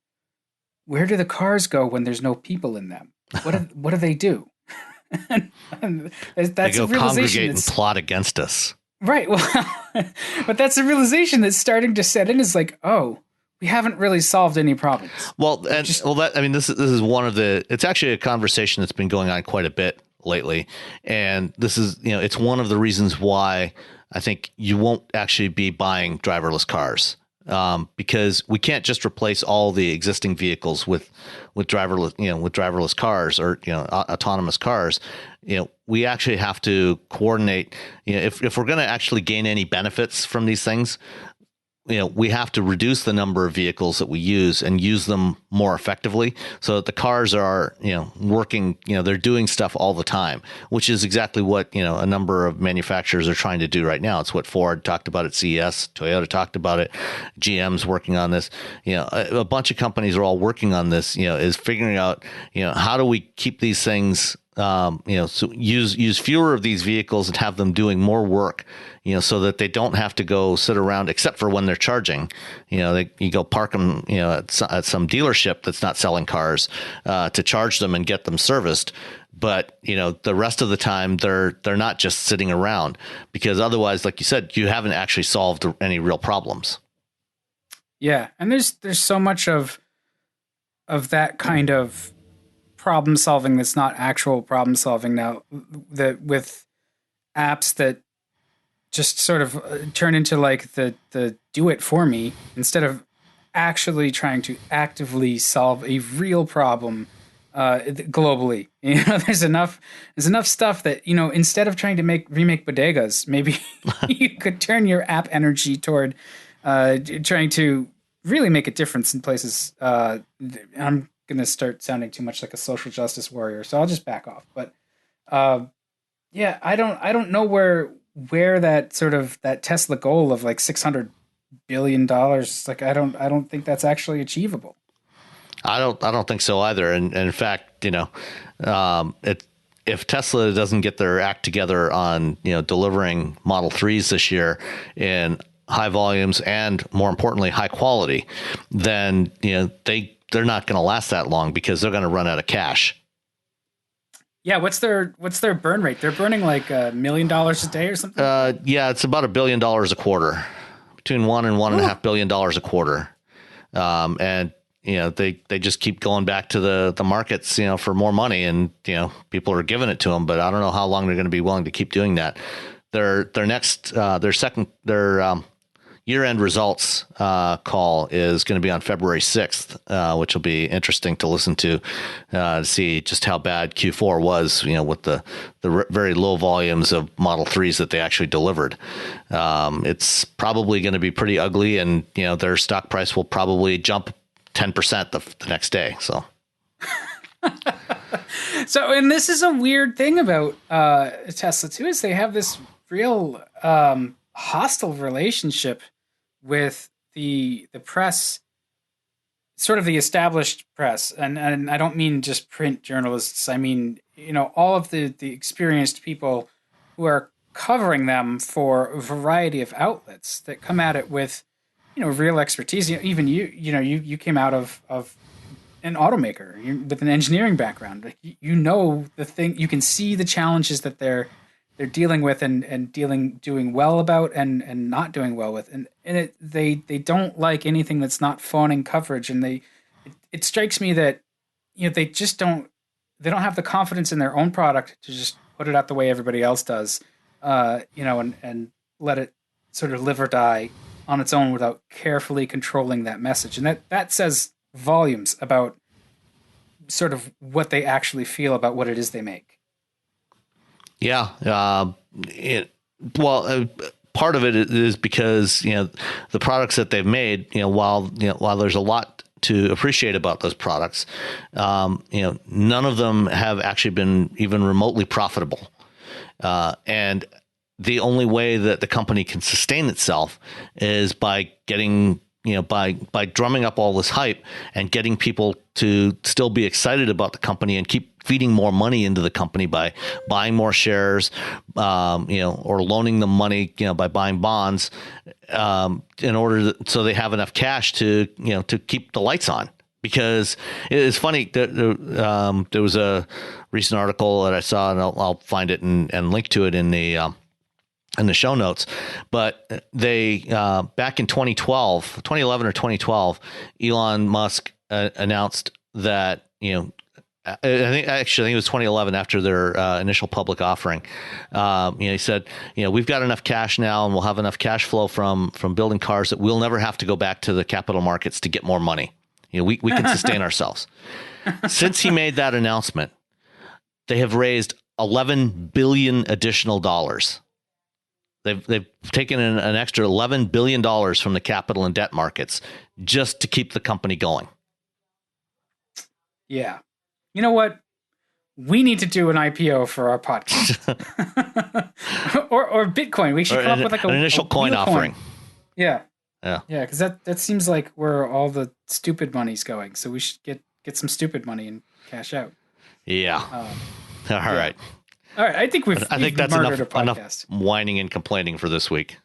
S1: where do the cars go when there's no people in them? What do they do? and that's
S2: they go
S1: a realization
S2: congregate and plot against us.
S1: Right. Well, but that's a realization that's starting to set in. Is like, oh, we haven't really solved any problems.
S2: Well, this is one of the. It's actually a conversation that's been going on quite a bit lately, and this is it's one of the reasons why I think you won't actually be buying driverless cars. Because we can't just replace all the existing vehicles with driverless cars or autonomous cars. We actually have to coordinate. If we're going to actually gain any benefits from these things, we have to reduce the number of vehicles that we use and use them more effectively so that the cars are, working, they're doing stuff all the time, which is exactly what, a number of manufacturers are trying to do right now. It's what Ford talked about at CES, Toyota talked about it, GM's working on this, a bunch of companies are all working on this, is figuring out, how do we keep these things, so use fewer of these vehicles and have them doing more work, so that they don't have to go sit around except for when they're charging. You go park them, at some dealership that's not selling cars to charge them and get them serviced. But, the rest of the time they're not just sitting around because otherwise, like you said, you haven't actually solved any real problems.
S1: Yeah. And there's so much of that kind of problem solving that's not actual problem solving now, that with apps that just sort of turn into like the do it for me instead of actually trying to actively solve a real problem globally. There's enough stuff that, instead of trying to remake bodegas, maybe you could turn your app energy toward trying to really make a difference in places. I'm going to start sounding too much like a social justice warrior, so I'll just back off. But yeah, I don't know where that sort of that Tesla goal of like $600 billion, like I don't think that's actually achievable.
S2: I don't think so either. And in fact, if Tesla doesn't get their act together on delivering Model 3s this year in high volumes and more importantly high quality, then they're not going to last that long because they're going to run out of cash.
S1: Yeah, what's their burn rate? They're burning like $1 million a day or something.
S2: Yeah, it's about $1 billion a quarter, between $1 and $1.5 billion a quarter, and they just keep going back to the markets, for more money, and people are giving it to them. But I don't know how long they're going to be willing to keep doing that. Their year-end results call is going to be on February 6th, which will be interesting to listen to see just how bad Q4 was, with the very low volumes of Model 3s that they actually delivered. It's probably going to be pretty ugly, and their stock price will probably jump 10% the next day. So,
S1: and this is a weird thing about Tesla too, is they have this real hostile relationship with the press, sort of the established press, and I don't mean just print journalists. I mean, all of the experienced people who are covering them for a variety of outlets that come at it with real expertise. Even you came out of an automaker. You're with an engineering background. Like, you know the thing. You can see the challenges that they're dealing with and doing well about and not doing well with. And they don't like anything that's not fawning coverage. And it strikes me that they just don't have the confidence in their own product to just put it out the way everybody else does. And let it sort of live or die on its own without carefully controlling that message. And that says volumes about sort of what they actually feel about what it is they make.
S2: Yeah. Part of it is because, the products that they've made, while there's a lot to appreciate about those products, none of them have actually been even remotely profitable. And the only way that the company can sustain itself is by getting, by drumming up all this hype and getting people to still be excited about the company and keep feeding more money into the company by buying more shares, or loaning them money, by buying bonds, in order so they have enough cash to keep the lights on. Because it's funny that there was a recent article that I saw, and I'll find it and link to it in the show notes. But they back in 2011 or 2012, Elon Musk announced that I think it was 2011 after their initial public offering. He said, we've got enough cash now, and we'll have enough cash flow from building cars that we'll never have to go back to the capital markets to get more money. We can sustain ourselves. Since he made that announcement, they have raised $11 billion additional dollars. They've taken an extra $11 billion from the capital and debt markets just to keep the company going.
S1: Yeah. You know what? We need to do an IPO for our podcast. or Bitcoin. We should come up with like
S2: an initial coin offering.
S1: Yeah.
S2: Yeah.
S1: Yeah, because that seems like where all the stupid money's going. So we should get some stupid money and cash out.
S2: Yeah. All right.
S1: All right. I think that's
S2: enough whining and complaining for this week.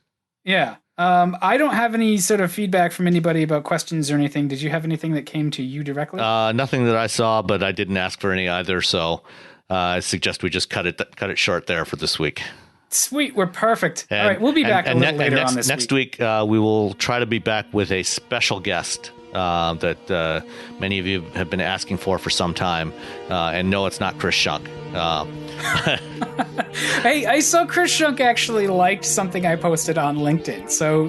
S1: Yeah. I don't have any sort of feedback from anybody about questions or anything. Did you have anything that came to you directly?
S2: Nothing that I saw, but I didn't ask for any either. So I suggest we just cut it short there for this week.
S1: Sweet. We're perfect. All right. We'll be back a little later on this week.
S2: Next week, we will try to be back with a special guest that many of you have been asking for some time. And no, it's not Chris Shunk.
S1: Hey, I saw Chris Shunk actually liked something I posted on LinkedIn. So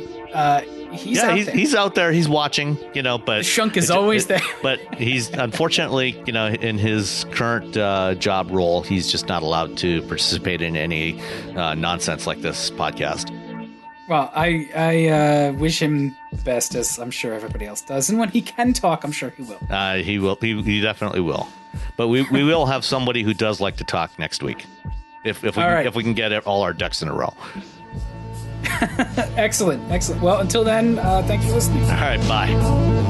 S1: he's out there. He's watching, but the Shunk is always there.
S2: But he's unfortunately, in his current job role, he's just not allowed to participate in any nonsense like this podcast.
S1: Well, I wish him the best, as I'm sure everybody else does. And when he can talk, I'm sure he will.
S2: He will. He definitely will. But we will have somebody who does like to talk next week, if we can get all our ducks in a row.
S1: Excellent. Well, until then, thanks for listening.
S2: All right, bye.